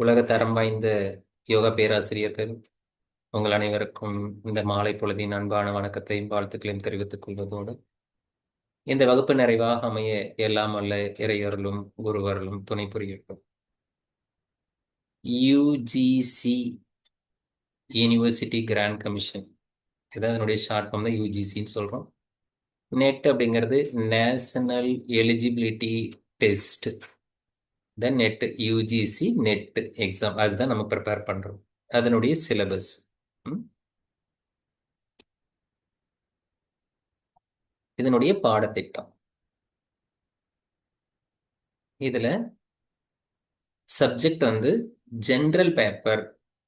உலக தரம் வாய்ந்த யோகா பேராசிரியர்கள் உங்கள் அனைவருக்கும் இந்த மாலை பொழுதின் அன்பான வணக்கத்தையும் வாழ்த்துக்களையும் தெரிவித்துக் கொள்வதோடு இந்த வகுப்பு நிறைவாக அமைய எல்லாம் வல்ல இறையருளும் குருவருளும் துணை புரியட்டும். யூஜிசி யூனிவர்சிட்டி கிராண்ட் கமிஷன், இதான் அதனுடைய ஷார்ட் ஃபார்ம் தான் யூஜிசின்னு சொல்றோம். நெட் அப்படிங்கிறது நேஷனல் எலிஜிபிலிட்டி டெஸ்ட். தென் நெட் யூஜிசி நெட் எக்ஸாம், அதுதான் நம்ம ப்ரிப்பேர் பண்றோம். அதனுடைய சிலபஸ் இதனுடைய பாடத்திட்டம். இதுல சப்ஜெக்ட் வந்து ஜென்ரல் பேப்பர்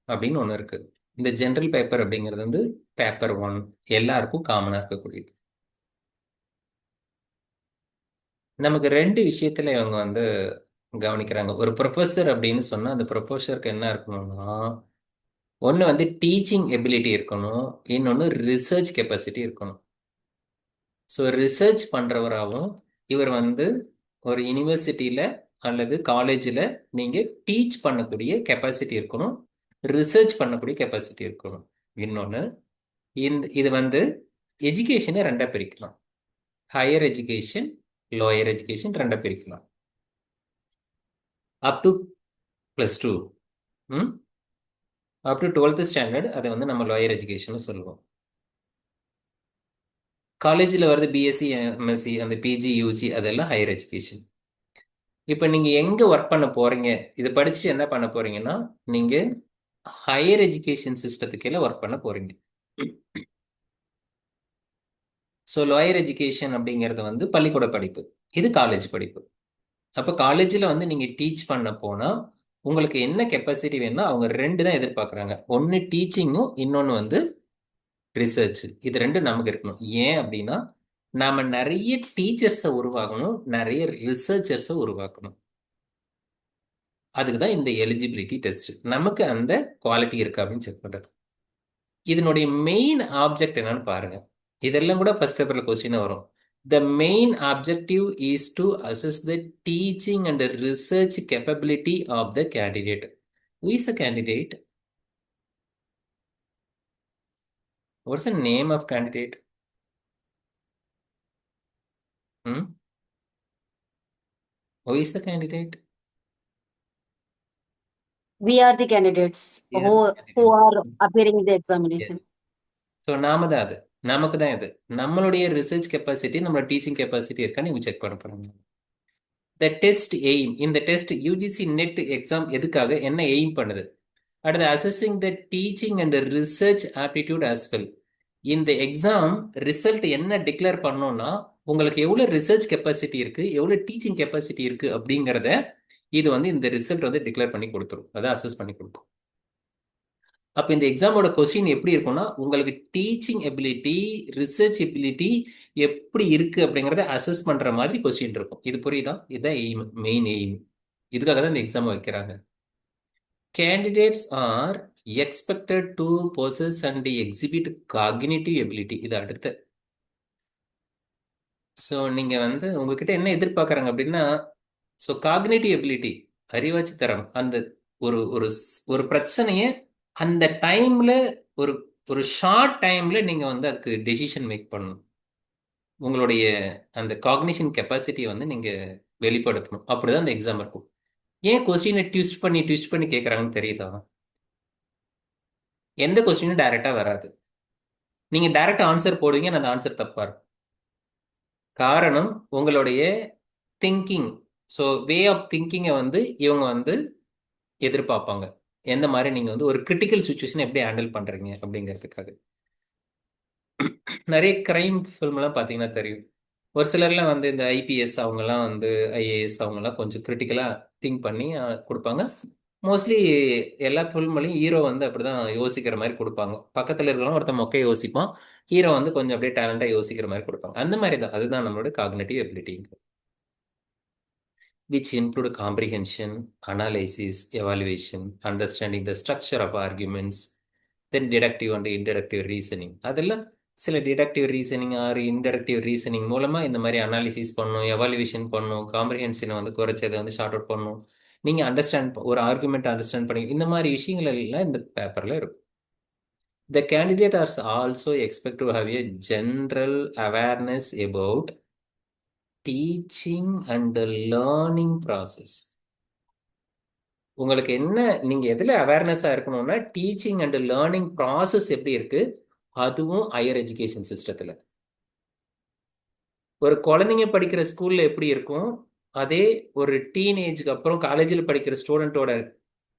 அப்படின்னு ஒன்று இருக்கு. இந்த ஜென்ரல் பேப்பர் அப்படிங்கிறது வந்து பேப்பர் 1, எல்லாருக்கும் காமனாக இருக்கக்கூடியது. நமக்கு ரெண்டு விஷயத்துல இவங்க வந்து கவனிக்கிறாங்க. ஒரு ப்ரொஃபஸர் அப்படின்னு சொன்னா அந்த ப்ரொஃபஸருக்கு என்ன இருக்கணும்னா, ஒன்று வந்து டீச்சிங் எபிலிட்டி இருக்கணும், இன்னொன்று ரிசர்ச் கெப்பாசிட்டி இருக்கணும். ஸோ ரிசர்ச் பண்ணுறவராகவும் இவர் வந்து ஒரு யூனிவர்சிட்டியில் அல்லது காலேஜில் நீங்கள் டீச் பண்ணக்கூடிய கெப்பாசிட்டி இருக்கணும், ரிசர்ச் பண்ணக்கூடிய கெப்பாசிட்டி இருக்கணும். இன்னொன்று, இது வந்து எஜுகேஷனை ரெண்டாக பிரிக்கலாம். ஹையர் எஜுகேஷன், லோயர் எஜுகேஷன் ரெண்டாக பிரிக்கலாம். Up to +2, up to 12th standard அதை வந்து நம்ம லோயர் எஜுகேஷன் சொல்லுவோம். காலேஜில் வருது பிஎஸ்சி, எம்எஸ்சி, அந்த பிஜி, யூஜி, அதெல்லாம் ஹையர் எஜுகேஷன். இப்போ நீங்கள் எங்கே ஒர்க் பண்ண போகிறீங்க, இதை படிச்சுட்டு என்ன பண்ண போகிறீங்கன்னா, நீங்கள் ஹையர் எஜுகேஷன் சிஸ்டத்துக்கு கீழே ஒர்க் பண்ண போகிறீங்க. ஸோ லோயர் எஜுகேஷன் அப்படிங்கிறது வந்து பள்ளிக்கூட படிப்பு, இது காலேஜ் படிப்பு. அப்போ காலேஜில் வந்து நீங்கள் டீச் பண்ண போனால் உங்களுக்கு என்ன கெப்பாசிட்டி வேணும்னா அவங்க ரெண்டு தான் எதிர்பார்க்குறாங்க. ஒன்று டீச்சிங்கும், இன்னொன்று வந்து ரிசர்ச். இது ரெண்டும் நமக்கு இருக்கணும். ஏன் அப்படின்னா நாம் நிறைய டீச்சர்ஸை உருவாக்கணும், நிறைய ரிசர்ச்சர்ஸை உருவாக்கணும். அதுக்கு தான் இந்த எலிஜிபிலிட்டி டெஸ்ட். நமக்கு அந்த குவாலிட்டி இருக்கா அப்படின்னு செக் பண்ணுறது. இதனுடைய மெயின் ஆப்ஜெக்ட் என்னன்னு பாருங்க. இதெல்லாம் கூட ஃபர்ஸ்ட் பேப்பர்ல கொஸ்டின் வரும். The main objective is to assess the teaching and research capability of the candidate. Who is the candidate? What's the name of candidate? Who is the candidate? We are the candidates We are who the who candidates. are appearing in the Yes. examination. So நாம தான் அது, நமக்கு தான் இது. நம்மளுடைய research capacity, நம்மளோட teaching capacity இருக்கான்னு இவங்க செக் பண்ண போறாங்க. த டெஸ்ட் எய்ம், இந்த டெஸ்ட் யூஜிசி நெட் எக்ஸாம் எதுக்காக, என்ன எய்ம் பண்ணுது? அடுத்து assessing the teaching and research aptitude as well. இந்த எக்ஸாம் ரிசல்ட் என்ன டிக்ளேர் பண்ணோம்னா உங்களுக்கு எவ்வளோ ரிசர்ச் கெப்பாசிட்டி இருக்கு, எவ்வளோ டீச்சிங் கெப்பாசிட்டி இருக்கு அப்படிங்கிறத இது வந்து இந்த ரிசல்ட் வந்து டிக்ளேர் பண்ணி கொடுத்துரும், அதை அசஸ் பண்ணி கொடுக்கும். அப்போ இந்த எக்ஸாமோட கொஸ்டின் எப்படி இருக்கும்னா, உங்களுக்கு டீச்சிங் எபிலிட்டி, ரிசர்ச் எபிலிட்டி எப்படி இருக்கு அப்படிங்கிறத அசஸ் பண்ற மாதிரி கொஸ்டின் இருக்கும். இது புரியுதா? இதுதான் எய்ம், மெயின் எய்ம். இதுக்காக தான் இந்த எக்ஸாம் வைக்கிறாங்க. Candidates R expected to possess and exhibit cognitive ability. இது அடுத்த. ஸோ நீங்க வந்து உங்ககிட்ட என்ன எதிர்பார்க்குறாங்க அப்படின்னா, ஸோ காக்னிட்டிவ் எபிலிட்டி, அறிவாட்சி தரம், அந்த ஒரு ஒரு ஒரு பிரச்சனையை அந்த டைம்ல ஒரு ஒரு ஷார்ட் டைம்ல நீங்க வந்து அதுக்கு டெசிஷன் மேக் பண்ணணும். உங்களுடைய அந்த காக்னிஷன் கெப்பாசிட்டியை வந்து நீங்க வெளிப்படுத்தணும். அப்படிதான் அந்த எக்ஸாம் இருக்கும். ஏன் கொஸ்டினை ட்விஸ்ட் பண்ணி கேட்குறாங்கன்னு தெரியுதா? எந்த கொஸ்டினும் டைரக்டா வராது. நீங்க டைரக்ட் ஆன்சர் போடுவீங்க, அந்த ஆன்சர் தப்பா இருக்கும். காரணம் உங்களுடைய திங்கிங். ஸோ வே ஆஃப் திங்கிங்கை வந்து இவங்க வந்து எதிர்பார்ப்பாங்க. எந்த மாதிரி நீங்கள் வந்து ஒரு கிரிட்டிக்கல் சுச்சுவேஷன் எப்படி ஹேண்டில் பண்ணுறீங்க அப்படிங்கிறதுக்காக. நிறைய கிரைம் ஃபில்ம்லாம் பார்த்தீங்கன்னா தெரியும். ஒரு சிலர்லாம் வந்து இந்த ஐபிஎஸ் அவங்கெல்லாம் வந்து ஐஏஎஸ் அவங்கெல்லாம் கொஞ்சம் கிரிட்டிக்கலாக திங்க் பண்ணி கொடுப்பாங்க. மோஸ்ட்லி எல்லா ஃபில்ம்லையும் ஹீரோ வந்து அப்படிதான் யோசிக்கிற மாதிரி கொடுப்பாங்க. பக்கத்தில் இருக்கிறவங்க ஒருத்தன் மொக்கை யோசிப்பான், ஹீரோ வந்து கொஞ்சம் அப்படியே டேலண்டாக யோசிக்கிற மாதிரி கொடுப்பாங்க. அந்த மாதிரி தான், அதுதான் நம்மளோட cognitive ability, which include comprehension, analysis, evaluation, understanding the structure of arguments, then deductive and inductive reasoning. அதெல்லாம் சில டிடக்டிவ் ரீசனிங் ஆர் இன்டடக்டிவ் ரீசனிங் மூலமாக இந்த மாதிரி அனாலிசிஸ் பண்ணணும், எவாலுவேஷன் பண்ணணும், காம்ப்ரிஹென்ஷனை வந்து குறைச்சதை வந்து ஷார்ட் அவுட் பண்ணணும். நீங்க ஒரு ஆர்குமெண்ட் அண்டர்ஸ்டாண்ட் பண்ணி இந்த மாதிரி விஷயங்கள் எல்லாம் இந்த பேப்பர்ல இருக்கும். The candidate are also expect to have a general awareness about teaching and learning process. உங்களுக்கு என்ன, நீங்க எதுல அவேர்னஸா இருக்கணும்னா டீச்சிங் அண்ட் லேர்னிங் ப்ராசஸ் எப்படி இருக்கு, அதுவும் ஹையர் எஜுகேஷன் சிஸ்டத்துல. ஒரு குழந்தைங்க படிக்கிற ஸ்கூல்ல எப்படி இருக்கும், அதே ஒரு டீனேஜுக்கு அப்புறம் காலேஜில் படிக்கிற ஸ்டூடெண்ட்டோட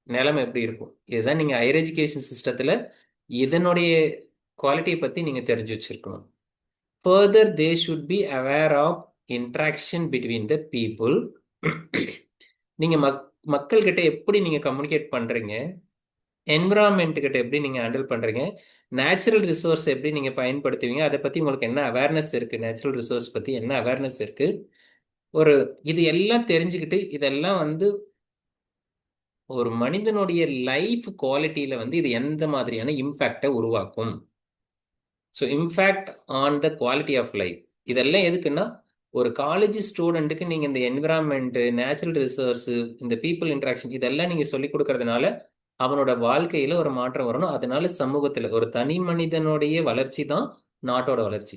நிலைமை எப்படி இருக்கும். இதுதான் நீங்க ஹையர் எஜுகேஷன் சிஸ்டத்துல இதனுடைய குவாலிட்டியை பத்தி நீங்க தெரிஞ்சு வச்சிருக்கணும். Further, they should be aware of interaction between the people. நீங்க மக்கள் கிட்ட எப்படி நீங்க கம்யூனிகேட் பண்றீங்க, என்விரான்மெண்ட் கிட்ட எப்படி நீங்க ஹேண்டில் பண்றீங்க, நேச்சுரல் ரிசோர்ஸ் எப்படி நீங்க பயன்படுத்துவீங்க, அதை பத்தி உங்களுக்கு என்ன அவேர்னஸ் இருக்கு, நேச்சுரல் ரிசோர்ஸ் பத்தி என்ன அவேர்னஸ் இருக்கு, ஒரு இது எல்லாம் தெரிஞ்சுக்கிட்டு இதெல்லாம் வந்து ஒரு மனிதனுடைய லைஃப் குவாலிட்டியில வந்து இது எந்த மாதிரியான இம்பேக்டை உருவாக்கும். So impact on the quality of life. இதெல்லாம் எதுக்குன்னா, ஒரு காலேஜ் ஸ்டூடெண்ட்டுக்கு நீங்க இந்த என்விரான்மெண்ட், நேச்சுரல் ரிசோர்ஸ், இந்த பீப்புள் இன்ட்ராக்ஷன் இதெல்லாம் நீங்க சொல்லி கொடுக்கறதுனால அவனோட வாழ்க்கையில ஒரு மாற்றம் வரணும். அதனால சமூகத்துல ஒரு தனி மனிதனுடைய வளர்ச்சி தான் நாட்டோட வளர்ச்சி.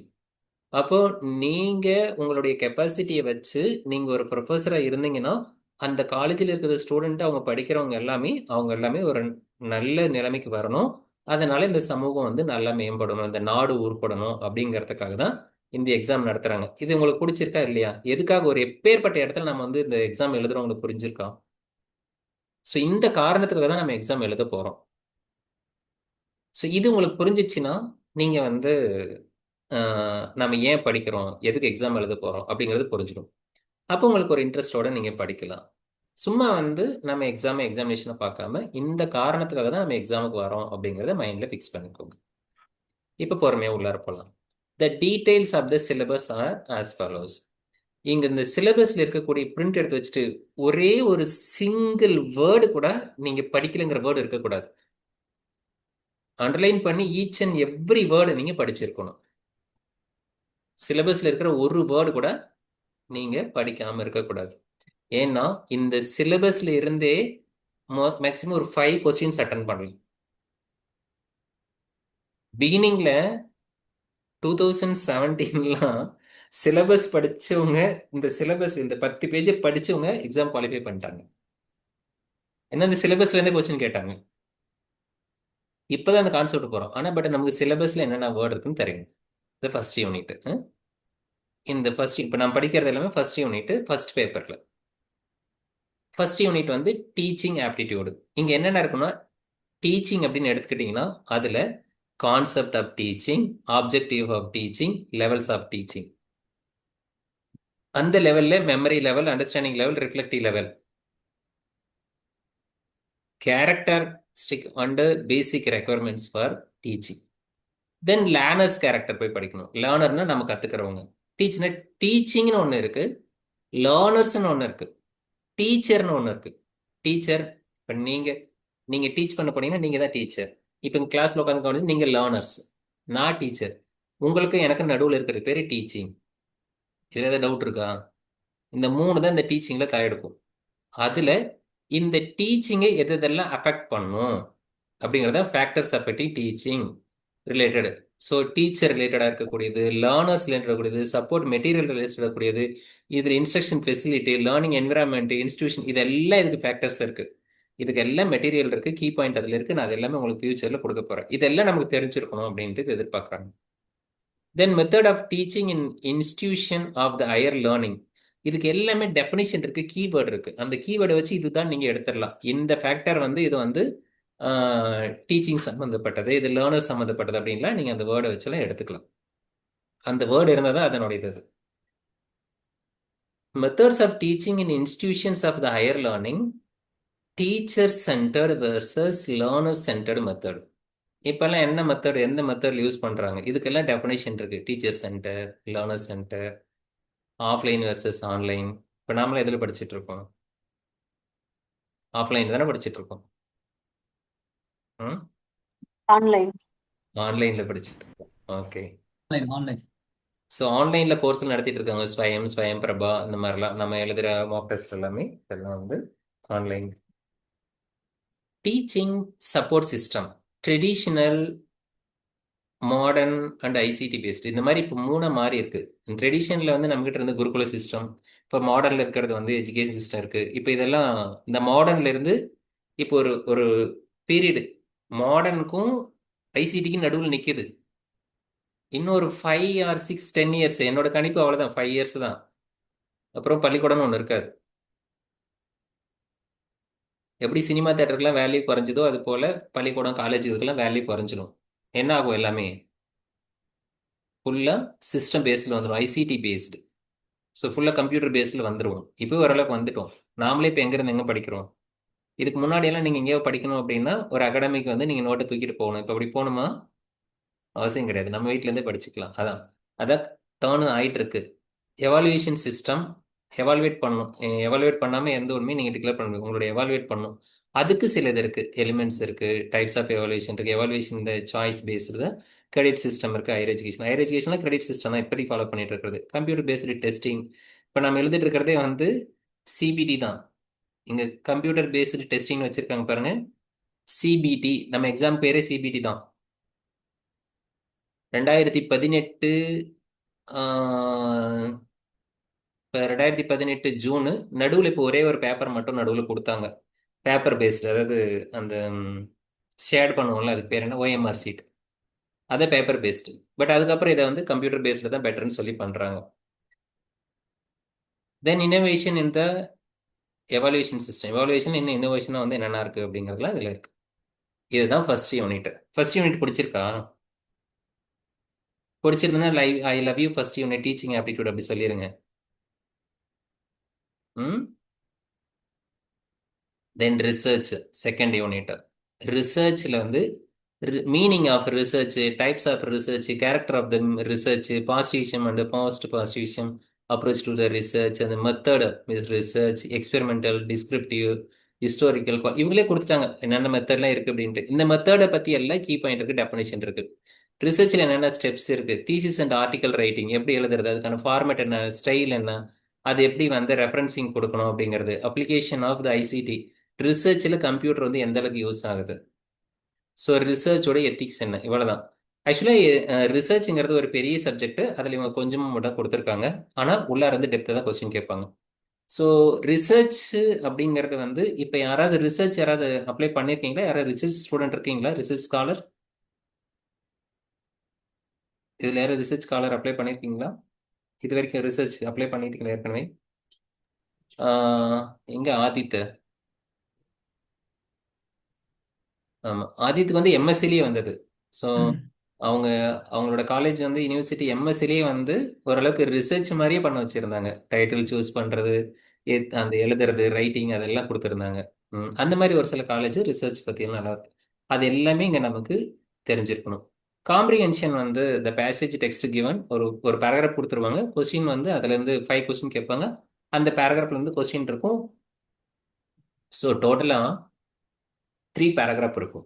அப்போ நீங்க உங்களுடைய கெப்பாசிட்டியை வச்சு நீங்க ஒரு ப்ரொஃபஸரா இருந்தீங்கன்னா அந்த காலேஜில் இருக்கிற ஸ்டூடெண்ட் அவங்க எல்லாமே ஒரு நல்ல நிலைமைக்கு வரணும். அதனால இந்த சமூகம் வந்து நல்லா மேம்படணும், இந்த நாடு உருப்படணும் அப்படிங்கிறதுக்காக தான் இந்த எக்ஸாம் நடத்துறாங்க. இது உங்களுக்கு பிடிச்சிருக்கா இல்லையா? எதுக்காக ஒரு எப்பேற்பட்ட இடத்துல நம்ம வந்து இந்த எக்ஸாம் எழுதுறவங்களுக்கு புரிஞ்சிருக்கா? ஸோ இந்த காரணத்துக்காக தான் நம்ம எக்ஸாம் எழுத போறோம். ஸோ இது உங்களுக்கு புரிஞ்சிச்சுன்னா நீங்க வந்து நம்ம ஏன் படிக்கிறோம், எதுக்கு எக்ஸாம் எழுத போறோம் அப்படிங்கிறது புரிஞ்சிடும். அப்போ உங்களுக்கு ஒரு இன்ட்ரெஸ்டோட நீங்க படிக்கலாம். சும்மா வந்து நம்ம எக்ஸாமினேஷனை பார்க்காம இந்த காரணத்துக்காக தான் நம்ம எக்ஸாமுக்கு வரோம் அப்படிங்கிறத மைண்ட்ல ஃபிக்ஸ் பண்ணிக்கோங்க. இப்போ பொறுமையா உள்ளார போகலாம். The details of the syllabus are as follows. இங்க இந்த சிலபஸ்ல இருக்கக்கூடிய பிரிண்ட் எடுத்து வச்சுட்டு ஒரே ஒரு சிங்கிள் வேர்டு கூட நீங்க படிக்கலைங்கிற வேர்டு இருக்கக்கூடாது. அண்டர்லைன் பண்ணி ஈச் அண்ட் எவ்ரி வேர்டு நீங்க படிச்சிருக்கணும். சிலபஸ்ல இருக்கிற ஒரு வேர்டு கூட நீங்க படிக்காம இருக்கக்கூடாது. ஏன்னா இந்த சிலபஸ்ல இருந்தே மேக்சிமம் ஒரு 5 கொஸ்டின்ஸ் அட்டன் பண்ணலாம். பிகினிங்ல 2017லாம் சிலபஸ் படிச்சவங்க, இந்த 10 பேஜ் படிச்சவங்க எக்ஸாம் குவாலிஃபை பண்ணிட்டாங்க. ஏன்னா இந்த சிலபஸ்ல இருந்தே கொஸ்டின் கேட்டாங்க. இப்பதான் அந்த கான்செப்ட் போறோம். ஆனா பட் நமக்கு சிலபஸ்ல என்னென்ன வேர்டு இருக்குன்னு தெரியும். இந்த ஃபர்ஸ்ட் யூனிட், இந்த ஃபர்ஸ்ட் இப்போ நான் படிக்கிறது எல்லாமே ஃபர்ஸ்ட் யூனிட், ஃபர்ஸ்ட் பேப்பர்ல. ஃபர்ஸ்ட் யூனிட் வந்து டீச்சிங் ஆப்டிடியூடு. இங்க என்னென்ன இருக்குன்னா, டீச்சிங் அப்படின்னு எடுத்துக்கிட்டீங்கன்னா அதுல concept of teaching, objective of teaching, levels of teaching. அந்த லெவல்ல memory level, understanding level, reflective level, characteristic and basic requirements for teaching. Then learners character போய் படிக்கணும். லேர்னர்னா நம்ம கத்துக்கிறவங்க. டீச்சிங்னு ஒன்று இருக்கு, லேர்னர்ஸ்னு ஒன்று இருக்கு, டீச்சர்னு ஒன்று இருக்கு. டீச்சர் இப்போ நீங்க டீச் பண்ண போனீங்கன்னா நீங்க தான் டீச்சர். இப்போ கிளாஸ்ல உட்காந்து நீங்க லேர்னர்ஸ், நான் டீச்சர். உங்களுக்கு எனக்கு நடுவில் இருக்கிறது பேரு டீச்சிங். இதுல ஏதாவது டவுட் இருக்கா? இந்த 3 தான் இந்த டீச்சிங்ல தலையெடுக்கும். அதுல இந்த டீச்சிங்கை எதெல்லாம் அஃபெக்ட் பண்ணும் அப்படிங்கிறத factors affecting teaching related. So teacher ரிலேட்டடாக இருக்கக்கூடியது, லேர்னர்ஸ் ரிலேட்டட் இருக்கக்கூடியது, சப்போர்ட் மெட்டீரியல் ரிலேட்டட் இருக்கக்கூடியது, இதில் instruction facility, learning environment, institution, இதெல்லாம் இதுக்கு ஃபேக்டர்ஸ் இருக்கு. இதுக்கு எல்லாம் மெட்டீரியல் இருக்கு, கீ பாயிண்ட் அதில் இருக்கு. நான் அது எல்லாமே உங்களுக்கு ஃபியூச்சர்ல கொடுக்க போறேன். இதெல்லாம் நமக்கு தெரிஞ்சிருக்கணும் அப்படின்ட்டு எதிர்பார்க்குறாங்க. Then method of teaching in institution of the higher learning. இதுக்கு எல்லாமே டெஃபினிஷன் இருக்கு, கீவேர்டு இருக்கு. அந்த கீவேர்டை வச்சு இதுதான் நீங்க எடுத்துடலாம். இந்த ஃபேக்டர் வந்து இது வந்து டீச்சிங் சம்மந்தப்பட்டது, இது லேர்னர் சம்மந்தப்பட்டது அப்படின்லாம் நீங்க அந்த வேர்டை வச்சுலாம் எடுத்துக்கலாம். அந்த வேர்டு இருந்தால் தான் அதனுடைய இது. Methods of teaching in institutions of the higher learning, teacher centered versus learner centered method. இப்பெல்லாம் என்ன மெத்தட், எந்த மெத்தட் யூஸ் பண்றாங்க, இதுக்கெல்லாம் டெஃபினேஷன் இருக்கு. Teacher centre, learner centre, offline versus online. இப்போ நாமளும் எதில் படிச்சுட்டு இருக்கோம்? ஆஃப்லைன் தானே படிச்சுட்டு இருக்கோம். Online. ஆன்லைன்ல படிச்சுட்டு இருக்கோம். ஓகே. ஆன்லைன். ஸோ ஆன்லைன்ல கோர்ஸ் நடத்திட்டு இருக்காங்க. ஸ்வயம் பிரபா இந்த மாதிரிலாம் நம்ம எழுதுகிற மாக் டெஸ்ட் எல்லாமே இதெல்லாம் வந்து online teaching support system, traditional, modern and ICT based. இந்த மாதிரி இப்போ மூணா மாறி இருக்கு. ட்ரெடிஷனில் வந்து நம்மகிட்ட இருந்து குருகுல சிஸ்டம், இப்போ மாடர்னில் இருக்கிறது வந்து எஜுகேஷன் சிஸ்டம் இருக்கு. இப்போ இதெல்லாம் இந்த மாடர்ன்ல இருந்து இப்போ ஒரு ஒரு பீரியடு மாடர்னுக்கும் ஐசிடிக்கும் நடுவில் நிற்கிது. இன்னொரு 5 or 6 10 இயர்ஸ், என்னோட கணிப்பு அவ்வளோதான், 5 இயர்ஸ் தான். அப்புறம் பள்ளிக்கூடம்னு ஒன்று இருக்காது. எப்படி சினிமா தேட்டருக்குலாம் வேல்யூ குறைஞ்சதோ அது போல பள்ளிக்கூடம் காலேஜ் இதுக்கெல்லாம் வேல்யூ குறைஞ்சிடும். என்ன ஆகும்? எல்லாமே ஃபுல்லாக சிஸ்டம் பேஸ்டில் வந்துடும், ஐசிடி பேஸ்டு. ஸோ ஃபுல்லாக கம்ப்யூட்டர் பேஸ்டில் வந்துடுவோம். இப்போ ஓரளவுக்கு வந்துட்டோம். நாமளே இப்போ எங்கேருந்து எங்கே படிக்கிறோம்? இதுக்கு முன்னாடியெல்லாம் நீங்கள் எங்கேயோ படிக்கணும் அப்படின்னா ஒரு அகாடமிக்கு வந்து நீங்கள் நோட்டை தூக்கிட்டு போகணும். இப்போ அப்படி போகணுமா? அவசியம் கிடையாது. நம்ம வீட்டிலேருந்தே படிச்சுக்கலாம். அதான் அதான் டேர்ன் ஆயிட்டு இருக்கு. எவாலுவேஷன் சிஸ்டம் எவாலுவேட் பண்ணும். எவாலுவேட் பண்ணாமல் எந்த ஒன்றுமே நீங்கள் டிக்ளேர் பண்ண முடியும். உங்களோட எவாலுவேட் பண்ணும். அதுக்கு சில இது இருக்குது, எலிமெண்ட்ஸ் இருக்குது, டைப்ஸ் ஆஃப் எவாலுவேஷன் இருக்குது. எவாலுவேஷன் இந்த சாய்ஸ் பேஸ்டு தான். கிரெடிட் சிஸ்டம் இருக்குது. ஹையர் எஜுகேஷன், ஹையர் எஜுகேஷனில் கிரெடிட் சிஸ்டம் தான் இப்போதைக்கு ஃபாலோ பண்ணிட்டு இருக்கிறது. கம்ப்யூட்டர் பேஸ்டு டெஸ்டிங் இப்போ நம்ம எழுதிட்டு இருக்கிறதே வந்து சிபிடி தான். இங்கே கம்ப்யூட்டர் பேஸ்டு டெஸ்டிங்னு வச்சுருக்காங்க பாருங்க, சிபிடி. நம்ம எக்ஸாம் பேரே சிபிடி தான். 2018 இப்போ 2018 ஜூனு நடுவில் இப்போ ஒரே ஒரு பேப்பர் மட்டும் நடுவில் கொடுத்தாங்க. பேப்பர் பேஸ்டு, அதாவது அந்த ஷேட் பண்ணுவோம்ல, அதுக்கு பேர் என்ன, ஓஎம்ஆர் சீட். அதை பேப்பர் பேஸ்டு. பட் அதுக்கப்புறம் இதை வந்து கம்ப்யூட்டர் பேஸ்டில் தான் பெட்டர்னு சொல்லி பண்ணுறாங்க. Then innovation in the evaluation system. Evaluation இன்னும் இன்னோவேஷனாக வந்து என்னென்ன இருக்குது அப்படிங்கிறதுலாம் இதில் இருக்குது. இதுதான் ஃபர்ஸ்ட் யூனிட். ஃபர்ஸ்ட் யூனிட் பிடிச்சிருக்கா? பிடிச்சிருந்ததுன்னா I love you first unit teaching aptitude அப்படி சொல்லிடுங்க. ம். Then research second unit. ரிசர்ச்சில் வந்து meaning of research, types of research, character of the research, positivism and post positivism approach to the research, அந்த method research, experimental, descriptive, historical, இவங்களே கொடுத்துட்டாங்க என்னென்ன மெத்தட்லாம் இருக்குது அப்படின்ட்டு. இந்த மெத்தடை பற்றி எல்லாம் கீ பாயிண்ட் இருக்குது, டெஃபினேஷன் இருக்குது. ரிசர்ச்சில் என்னென்ன ஸ்டெப்ஸ் இருக்குது, தீசிஸ் அண்ட் ஆர்டிக்கல் ரைட்டிங் எப்படி எழுதுறது, அதுக்கான ஃபார்மேட் என்ன, ஸ்டைல் என்ன, அது எப்படி வந்து ரெஃபரன்சிங் கொடுக்கணும் அப்படிங்கிறது, அப்ளிகேஷன் ஆஃப் த ஐசிடி. ரிசர்ச்சில் கம்ப்யூட்டர் வந்து எந்த அளவுக்கு யூஸ் ஆகுது, ஸோ ரிசர்ச்சோட எத்திக்ஸ் என்ன, இவ்வளோதான். ஆக்சுவலாக ரிசர்ச்ங்கிறது ஒரு பெரிய சப்ஜெக்ட். அதில் இவங்க கொஞ்சமாக மட்டும் கொடுத்துருக்காங்க. ஆனால் உள்ளார இருந்து டெப்த்தாக தான் கொஸ்டின் கேட்பாங்க. ஸோ ரிசர்ச் அப்படிங்கிறது வந்து இப்போ யாராவது ரிசர்ச் யாராவது அப்ளை பண்ணியிருக்கீங்களா? யாராவது ரிசர்ச் ஸ்டூடெண்ட் இருக்கீங்களா? ரிசர்ச் ஸ்காலர் இதில் யாரும் ரிசர்ச் ஸ்காலர் அப்ளை பண்ணியிருக்கீங்களா? இது வரைக்கும் ரிசர்ச் அப்ளை பண்ணியிருக்கீங்களா ஏற்கனவே? எங்கே ஆதித்? ஆமாம், ஆதித்துக்கு வந்து எம்எஸ்சிலேயே வந்தது. ஸோ அவங்க அவங்களோட காலேஜ் வந்து யூனிவர்சிட்டி எம்எஸ்சிலேயே வந்து ஓரளவுக்கு ரிசர்ச் மாதிரியே பண்ண வச்சுருந்தாங்க. டைட்டில் சூஸ் பண்ணுறது, அந்த எழுதுறது, ரைட்டிங் அதெல்லாம் கொடுத்துருந்தாங்க. அந்த மாதிரி ஒரு சில காலேஜ் ரிசர்ச் பற்றியெல்லாம் நல்லா இருக்கு. அது எல்லாமே இங்கே நமக்கு தெரிஞ்சிருக்கணும். காம்ப்ரிஹென்ஷன் வந்து த பேசேஜ் டெக்ஸ்ட் கிவன், ஒரு பேராகிராஃப் கொடுத்துருவாங்க. கொஸ்டின் வந்து அதுலேருந்து 5 கொஸ்டின் கேட்பாங்க. அந்த பேராகிராஃப்லேருந்து கொஸ்டின் இருக்கும். ஸோ டோட்டலாக 3 பேராகிராஃப் இருக்கும்.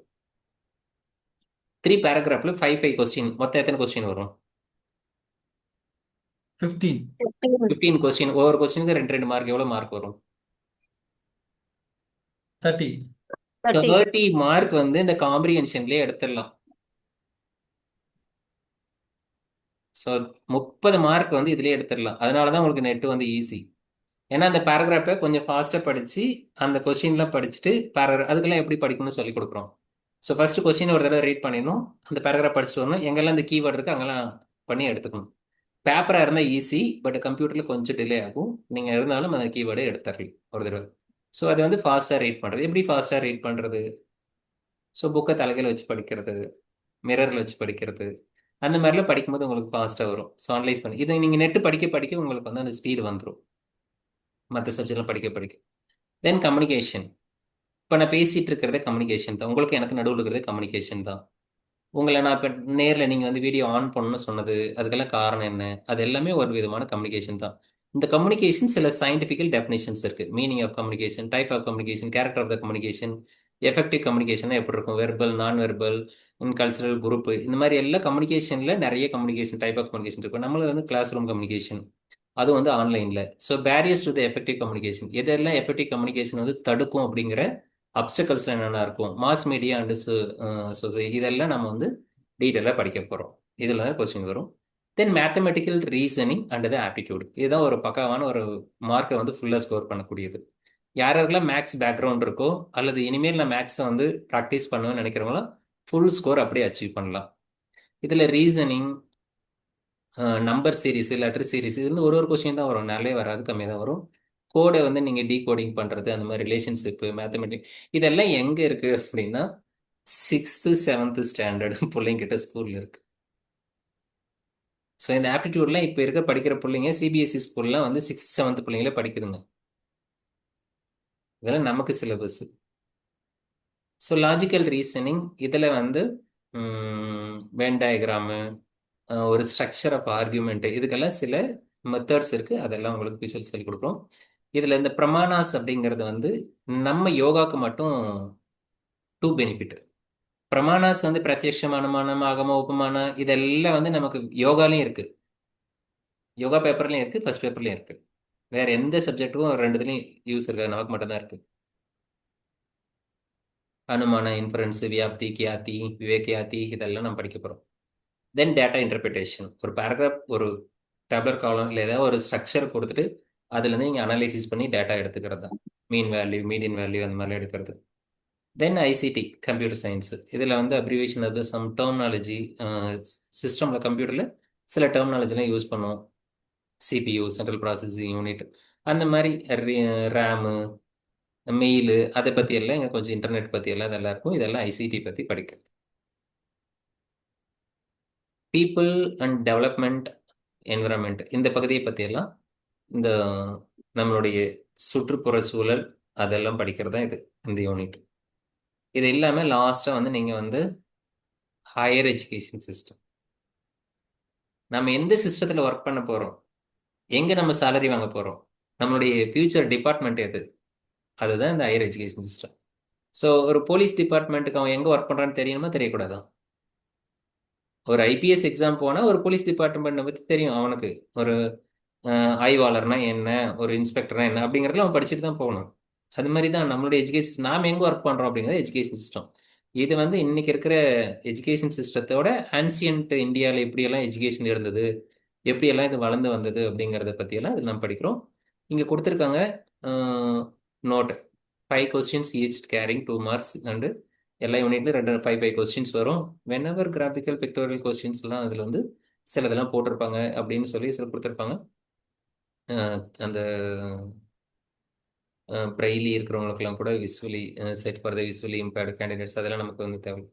3 பேராகிராஃப்ல 5 கொஸ்டின், மொத்தம் எத்தனை கொஸ்டின் வரும்? 15. 15 கொஸ்டின். ஒவ்வொரு கொஸ்டினுக்கு 2 மார்க். எவ்வளோ மார்க் வரும்? 30. 30 மார்க் வந்து இந்த காம்ப்ரிஹென்ஷன்லேயே எடுத்துடலாம். ஸோ 30 மார்க் வந்து இதுலேயே எடுத்துடலாம். அதனால தான் உங்களுக்கு நெட்டு வந்து ஈஸி. ஏன்னா அந்த பேராகிராஃபை கொஞ்சம் ஃபாஸ்ட்டாக படித்து அந்த கொஸ்டின்லாம் படிச்சுட்டு அதுக்கெல்லாம் எப்படி படிக்கணும்னு சொல்லி கொடுக்குறோம். ஸோ ஃபர்ஸ்ட் கொஸ்டின் ஒரு தடவை ரீட் பண்ணிடணும், அந்த பேராகிராஃப் படிச்சுட்டு வரணும், எங்கெல்லாம் இந்த கீவேர்டு இருக்குது அங்கெல்லாம் பண்ணி எடுத்துக்கணும். பேப்பராக இருந்தால் ஈஸி, பட் கம்ப்யூட்டரில் கொஞ்சம் டிலே ஆகும். நீங்கள் இருந்தாலும் அந்த கீவேர்டை எடுத்துடலாம் ஒரு தடவை. ஸோ அதை வந்து ஃபாஸ்ட்டாக ரீட் பண்ணுறது. எப்படி ஃபாஸ்ட்டாக ரீட் பண்ணுறது? ஸோ புக்கை தலைகையில் வச்சு படிக்கிறது, மிரரில் வச்சு படிக்கிறது, அந்த மாதிரிலாம் படிக்கும்போது உங்களுக்கு ஃபாஸ்ட்டாக வரும். ஸோ அனலைஸ் பண்ணி இதை நீங்கள் நெட்டு படிக்க படிக்க உங்களுக்கு வந்து அந்த ஸ்பீடு வந்துடும் மற்ற சப்ஜெக்ட்லாம் படிக்க படிக்க. தென் கம்யூனிகேஷன். இப்போ நான் பேசிகிட்டு இருக்கிறதே கம்யூனிகேஷன் தான். உங்களுக்கு எனக்கு நடுவில் இருக்கிறதே கம்யூனிகேஷன் தான். உங்களை நான் இப்போ நேரில் நீங்கள் வந்து வீடியோ ஆன் பண்ணணும்னு சொன்னது, அதுக்கெல்லாம் காரணம் என்ன, அது எல்லாமே ஒரு விதமான கம்யூனிகேஷன் தான். இந்த கம்யூனிகேஷன் சில சயின்டிஃபிக்கல் டெஃபினேஷன்ஸ் இருக்குது. Meaning of communication, type of communication, character of the communication, effective communication எப்படி இருக்கும், வெர்பல், நான் வெர்பல், இன் கல்ச்சரல் குரூப், இந்த மாதிரி எல்லா கம்யூனிகேஷனில் நிறைய கம்யூனிகேஷன் டைப் ஆஃப் கம்யூனிகேஷன் இருக்கும். நம்மளது வந்து கிளாஸ் ரூம் கம்யூனிகேஷன், அது வந்து ஆன்லைனில். So barriers to the effective communication, எதெல்லாம் எஃபெக்டிவ் கம்யூனிகேஷன் வந்து தடுக்கும் அப்படிங்கிற அப்டக்கல்ஸ்லாம் என்னென்ன இருக்கும், மாஸ் மீடியா அண்டு சொசைட்டி, இதெல்லாம் நம்ம வந்து டீட்டெயிலாக படிக்க போகிறோம். இதில் தான் கொஸ்டின் வரும். Then mathematical reasoning and the aptitude, இதுதான் ஒரு பக்காவான ஒரு மார்க்கை வந்து ஃபுல்லாக ஸ்கோர் பண்ணக்கூடியது. யாரெல்லாம் மேக்ஸ் பேக்ரவுண்ட் இருக்கோ அல்லது இனிமேல் நான் மேக்ஸை வந்து ப்ராக்டிஸ் பண்ணுவேன்னு நினைக்கிறவங்களாம் ஃபுல் ஸ்கோர் அப்படியே அச்சீவ் பண்ணலாம். இதில் reasoning, number series, letter series, இது வந்து ஒரு ஒரு கொஸ்டின் தான் வரும், நிறைய வராது, கம்மியாக தான் வரும். கோடை வந்து நீங்கள் டீகோடிங் பண்ணுறது, அந்த மாதிரி ரிலேஷன்ஷிப்பு, மேத்தமெட்டிக், இதெல்லாம் எங்கே இருக்குது அப்படின்னா 6th 7th ஸ்டாண்டர்ட் பிள்ளைங்கிட்ட ஸ்கூலில் இருக்குது. ஸோ இந்த ஆப்டிடியூட்லாம் இப்போ இருக்க படிக்கிற பிள்ளைங்க சிபிஎஸ்சி ஸ்கூல்லாம் வந்து 6th 7th பிள்ளைங்களே படிக்குதுங்க. இதெல்லாம் நமக்கு சிலபஸ். ஸோ லாஜிக்கல் ரீசனிங், இதில் வந்து வென் டயக்ராமு, ஒரு ஸ்ட்ரக்சர் ஆஃப் ஆர்குமெண்ட், இதுக்கெல்லாம் சில மெத்தட்ஸ் இருக்குது, அதெல்லாம் உங்களுக்கு ஃபியூச்சர் சொல்லிக் கொடுக்குறோம். இதில் இந்த பிரமாணாஸ் அப்படிங்கிறது வந்து நம்ம யோகாக்கு மட்டும் டூ பெனிஃபிட். பிரமாணாஸ் வந்து பிரத்யக்ஷம், அனுமானம், ஆகம, உபமான, இதெல்லாம் வந்து நமக்கு யோகாலையும் இருக்குது, யோகா பேப்பர்லையும் இருக்குது, ஃபர்ஸ்ட் பேப்பர்லையும் இருக்குது. வேறு எந்த சப்ஜெக்ட்டுக்கும் ரெண்டுத்துலையும் யூஸ் இருக்காது, நமக்கு மட்டும்தான் இருக்குது. அனுமான, இன்ஃபரன்ஸ், வியாப்தி, கியாத்தி, விவேகியாத்தி, இதெல்லாம் நம்ம படிக்க போகிறோம். தென் டேட்டா இன்டர்பிரிட்டேஷன், ஒரு பேராகிராஃப், ஒரு டேப்லர் காலம் இல்லை ஏதாவது ஒரு ஸ்ட்ரக்சர் கொடுத்துட்டு அதுலேருந்து நீங்கள் அனலைசிஸ் பண்ணி டேட்டா எடுத்துக்கிறது தான். மீன் வேல்யூ, மீடியன் வேல்யூ, அந்த மாதிரிலாம் எடுக்கிறது. தென் ஐசிடி, கம்ப்யூட்டர் சயின்ஸ், இதில் வந்து அப்ரிவேஷன் அது சம் டெர்மினாலஜி, சிஸ்டமில் கம்ப்யூட்டரில் சில டெர்மினாலஜிலாம் யூஸ் பண்ணுவோம். சிபியூ, சென்ட்ரல் ப்ராசஸிங் யூனிட், அந்த மாதிரி ரேமு, மெயிலு, அதை பற்றி எல்லாம் இங்கே கொஞ்சம் இன்டர்நெட் பற்றி எல்லாம் இதெல்லாம் இருக்கும். இதெல்லாம் ஐசிடி பற்றி படிக்கிறது. பீப்புள் அண்ட் டெவலப்மெண்ட், என்விரான்மெண்ட், இந்த பகுதியை பற்றியெல்லாம் இந்த நம்மளுடைய சுற்றுப்புற சூழல் அதெல்லாம் படிக்கிறது தான் இது, இந்த யூனிட். இது இல்லாமல் லாஸ்ட்டாக வந்து நீங்கள் வந்து ஹையர் எஜுகேஷன் சிஸ்டம், நம்ம எந்த சிஸ்டத்தில் ஒர்க் பண்ண போகிறோம், எங்கே நம்ம சேலரி வாங்க போகிறோம், நம்மளுடைய ஃபியூச்சர் டிபார்ட்மெண்ட் எது, அதுதான் இந்த ஹையர் எஜுகேஷன் சிஸ்டம். ஸோ ஒரு போலீஸ் டிபார்ட்மெண்ட்டுக்கு அவன் எங்கே ஒர்க் பண்ணுறான்னு தெரியணுமா, தெரியக்கூடாதான்? ஒரு ஐபிஎஸ் எக்ஸாம் போனால் ஒரு போலீஸ் டிபார்ட்மெண்ட்டை பற்றி தெரியும் அவனுக்கு. ஒரு ஆய்வாளர்னா என்ன, ஒரு இன்ஸ்பெக்டர்னா என்ன, அப்படிங்கிறதுல அவன் படிச்சுட்டு தான் போகணும். அது மாதிரி தான் நம்மளுடைய எஜுகேஷன், நாம் எங்கே ஒர்க் பண்ணுறோம் அப்படிங்கிறது எஜுகேஷன் சிஸ்டம். இது வந்து இன்னைக்கு இருக்கிற எஜுகேஷன் சிஸ்டத்தோட ஆன்சியன்ட் இந்தியாவில் எப்படியெல்லாம் எஜுகேஷன் இருந்தது, எப்படியெல்லாம் இது வளர்ந்து வந்தது அப்படிங்கிறத பற்றியெல்லாம் இது நம்ம படிக்கிறோம். இங்கே கொடுத்துருக்காங்க note, 5 questions each carrying 2 marks, and எல்லா யூனிட்லையும் 5 கொஸ்டின்ஸ் வரும். வென்எவர் கிராஃபிக்கல் பிக்டோரியல் கொஸ்டின்ஸ்லாம் அதில் வந்து சிலதெல்லாம் போட்டிருப்பாங்க அப்படின்னு சொல்லி சில கொடுத்துருப்பாங்க. அந்த பிரெய்லி இருக்கிறவங்களுக்குலாம் கூட visually set for the visually impaired candidates, அதெல்லாம் நமக்கு வந்து தேவை.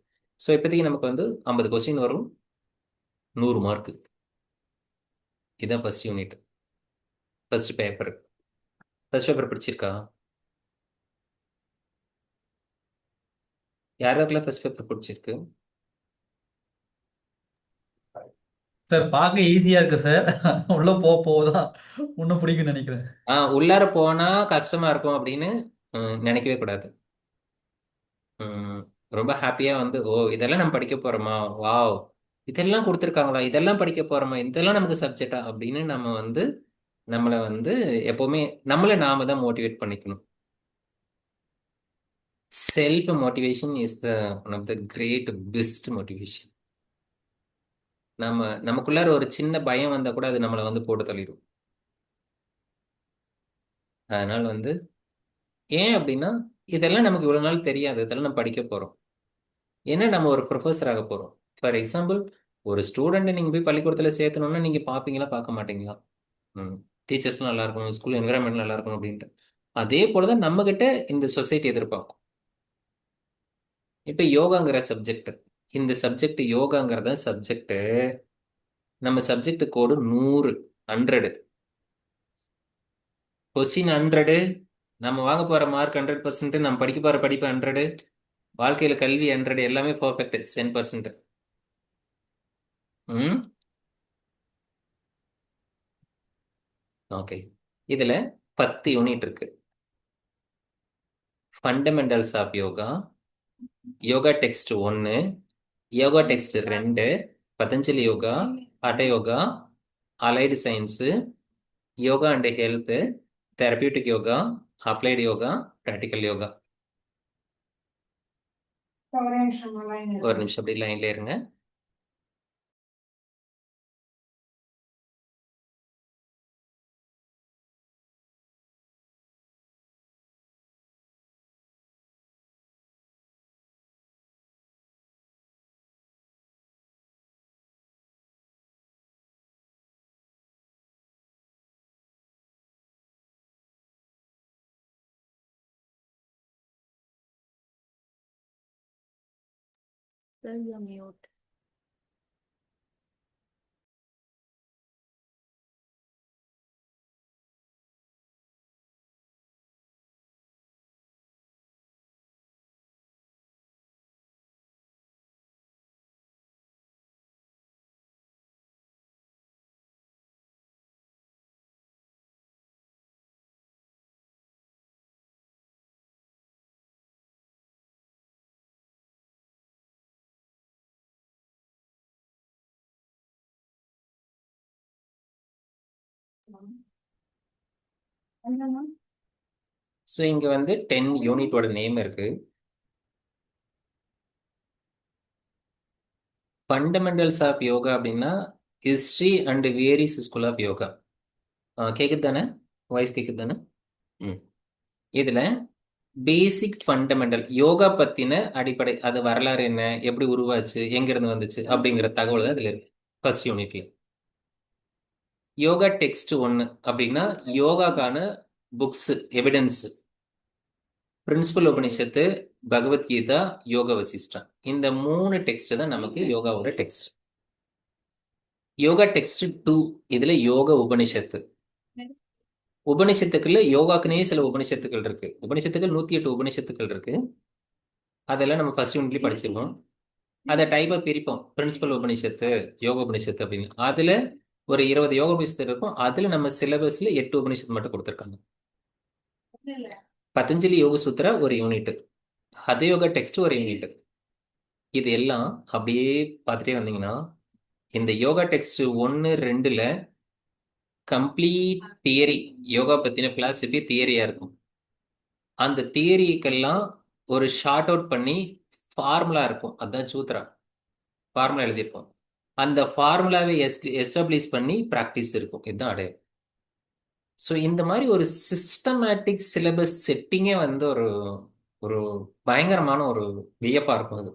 ஸோ இப்போதைக்கு நமக்கு வந்து 50 கொஸ்டின் வரும், 100 மார்க்கு. இதுதான் first unit, first paper. First paper பிடிச்சிருக்கா? யாருக்கெல்லாம் ஃபர்ஸ்ட் பேப்பர் பிடிச்சிருக்கு? சார் பார்க்க ஈஸியா இருக்கு சார். உள்ள போதான் இன்னும் பிடிக்கும்னு நினைக்கிறேன். உள்ளார போனா கஷ்டமா இருக்கும் அப்படின்னு நினைக்கவே கூடாது. ரொம்ப ஹாப்பியா வந்து, ஓ இதெல்லாம் நம்ம படிக்க போறோமா, வாவ் இதெல்லாம் கொடுத்துருக்காங்களா, இதெல்லாம் படிக்க போறோமா, இதெல்லாம் நமக்கு சப்ஜெக்டா அப்படின்னு நம்ம வந்து நம்மளை வந்து எப்பவுமே நம்மளை நாம தான் மோட்டிவேட் பண்ணிக்கணும். Self motivation is the one of the great best motivation. நமக்குள்ளார ஒரு சின்ன பயம் வந்தா கூட அது நம்மளை வந்து போட்டு தள்ளிடும். அதனால வந்து ஏன் அப்படின்னா இதெல்லாம் நமக்கு இவ்வளவு நாள் தெரியாது, இதெல்லாம் நம்ம படிக்க போறோம். ஏன்னா நம்ம ஒரு ப்ரொஃபஸர் ஆக போறோம். ஃபார் எக்ஸாம்பிள், ஒரு ஸ்டூடெண்ட்டை நீங்க போய் பள்ளிக்கூடத்துல சேர்த்தணும்னா நீங்க பார்ப்பீங்களா, பார்க்க மாட்டீங்களா? டீச்சர்ஸ்லாம் நல்லா இருக்கணும், ஸ்கூல் என்விரான்மெண்ட் நல்லா இருக்கணும் அப்படின்ட்டு. அதே போலதான் நம்ம கிட்ட இந்த சொசைட்டி எதிர்பார்க்கும். இப்ப யோகாங்கிற சப்ஜெக்ட், இந்த சப்ஜெக்ட் யோகாங்கிறத சப்ஜெக்ட், நம்ம சப்ஜெக்ட் கோடு 100, 100 கொஸ்டின் 100, நம்ம வாங்க போற மார்க் 100%, நம்ம படிக்க போற படிப்பு 100, வாழ்க்கையில கல்வி 100, எல்லாமே பர்ஃபெக்ட் 10%. ம் ஓகே. இதுல 10 யூனிட் இருக்கு. Fundamentals of yoga, yoga text 1, yoga text 2, Patanjali yoga, Hatha yoga, allied science, yoga and health, therapeutic yoga, applied yoga, practical yoga. ஒரு நிமிஷம் அப்படி லைன்ல இருங்க. ஸோ இங்க வந்து 10 யூனிட்டோட நேம் இருக்கு. ஃபண்டமெண்டல்ஸ் ஆஃப் யோகா அப்படின்னா history and various school of yoga. கேக்குது தானே? வாய்ஸ் கேக்குது தானே? இதுல பேசிக் ஃபண்டமெண்டல் யோகா பத்தின அடிப்படை, அது வரலாறு என்ன, எப்படி உருவாச்சு, எங்க இருந்து வந்துச்சு அப்படிங்கிற தகவல் தான் இதுல இருக்கு ஃபர்ஸ்ட் யூனிட்ல. யோகா டெக்ஸ்ட் 1 அப்படின்னா யோகாக்கான புக்ஸ் எவிடன்ஸ், பிரின்சிபல் உபனிஷத்து, பகவத்கீதா, யோக வசிஷ்டா, இந்த 3 டெக்ஸ்ட் தான் நமக்கு யோகாவோட டெக்ஸ்ட். யோகா டெக்ஸ்ட் 2 இதுல யோக உபனிஷத்து. உபனிஷத்துக்குள்ள யோகாக்குனே சில உபனிஷத்துக்கள் இருக்கு. உபனிஷத்துக்கள் 108 உபனிஷத்துக்கள் இருக்கு. அதெல்லாம் நம்ம ஃபர்ஸ்ட் யூனிட்லயே படிச்சிருக்கோம். அதை டைப்பா பிரிப்போம், பிரின்சிபல் உபனிஷத்து, யோக உபனிஷத்து அப்படின்னு. அதுல ஒரு 20 யோக உபனிஷத்து இருக்கும். அதுல நம்ம சிலபஸ்ல 8 உபனிஷத்து மட்டும் கொடுத்துருக்காங்க. பதஞ்சலி யோக சூத்ரா ஒரு யூனிட், ஹதயோகா டெக்ஸ்ட் ஒரு யூனிட். இது எல்லாம் அப்படியே பார்த்துட்டே வந்தீங்கன்னா இந்த யோகா டெக்ஸ்ட் 1, 2ல கம்ப்ளீட் தியரி, யோகா பத்தின பிலாசபி தியரியா இருக்கும். அந்த தியரிக்கெல்லாம் ஒரு ஷார்ட் அவுட் பண்ணி ஃபார்முலா இருக்கும், அதுதான் சூத்ரா. ஃபார்முலா எழுதியிருப்போம். அந்த ஃபார்முலாவை எஸ்டாப்ளிஷ் பண்ணி ப்ராக்டிஸ் இருக்கும், இதுதான் அடையும். ஸோ இந்த மாதிரி ஒரு சிஸ்டமேட்டிக் சிலபஸ் செட்டிங்கே வந்து ஒரு ஒரு பயங்கரமான ஒரு வியப்பா இருக்கும். அது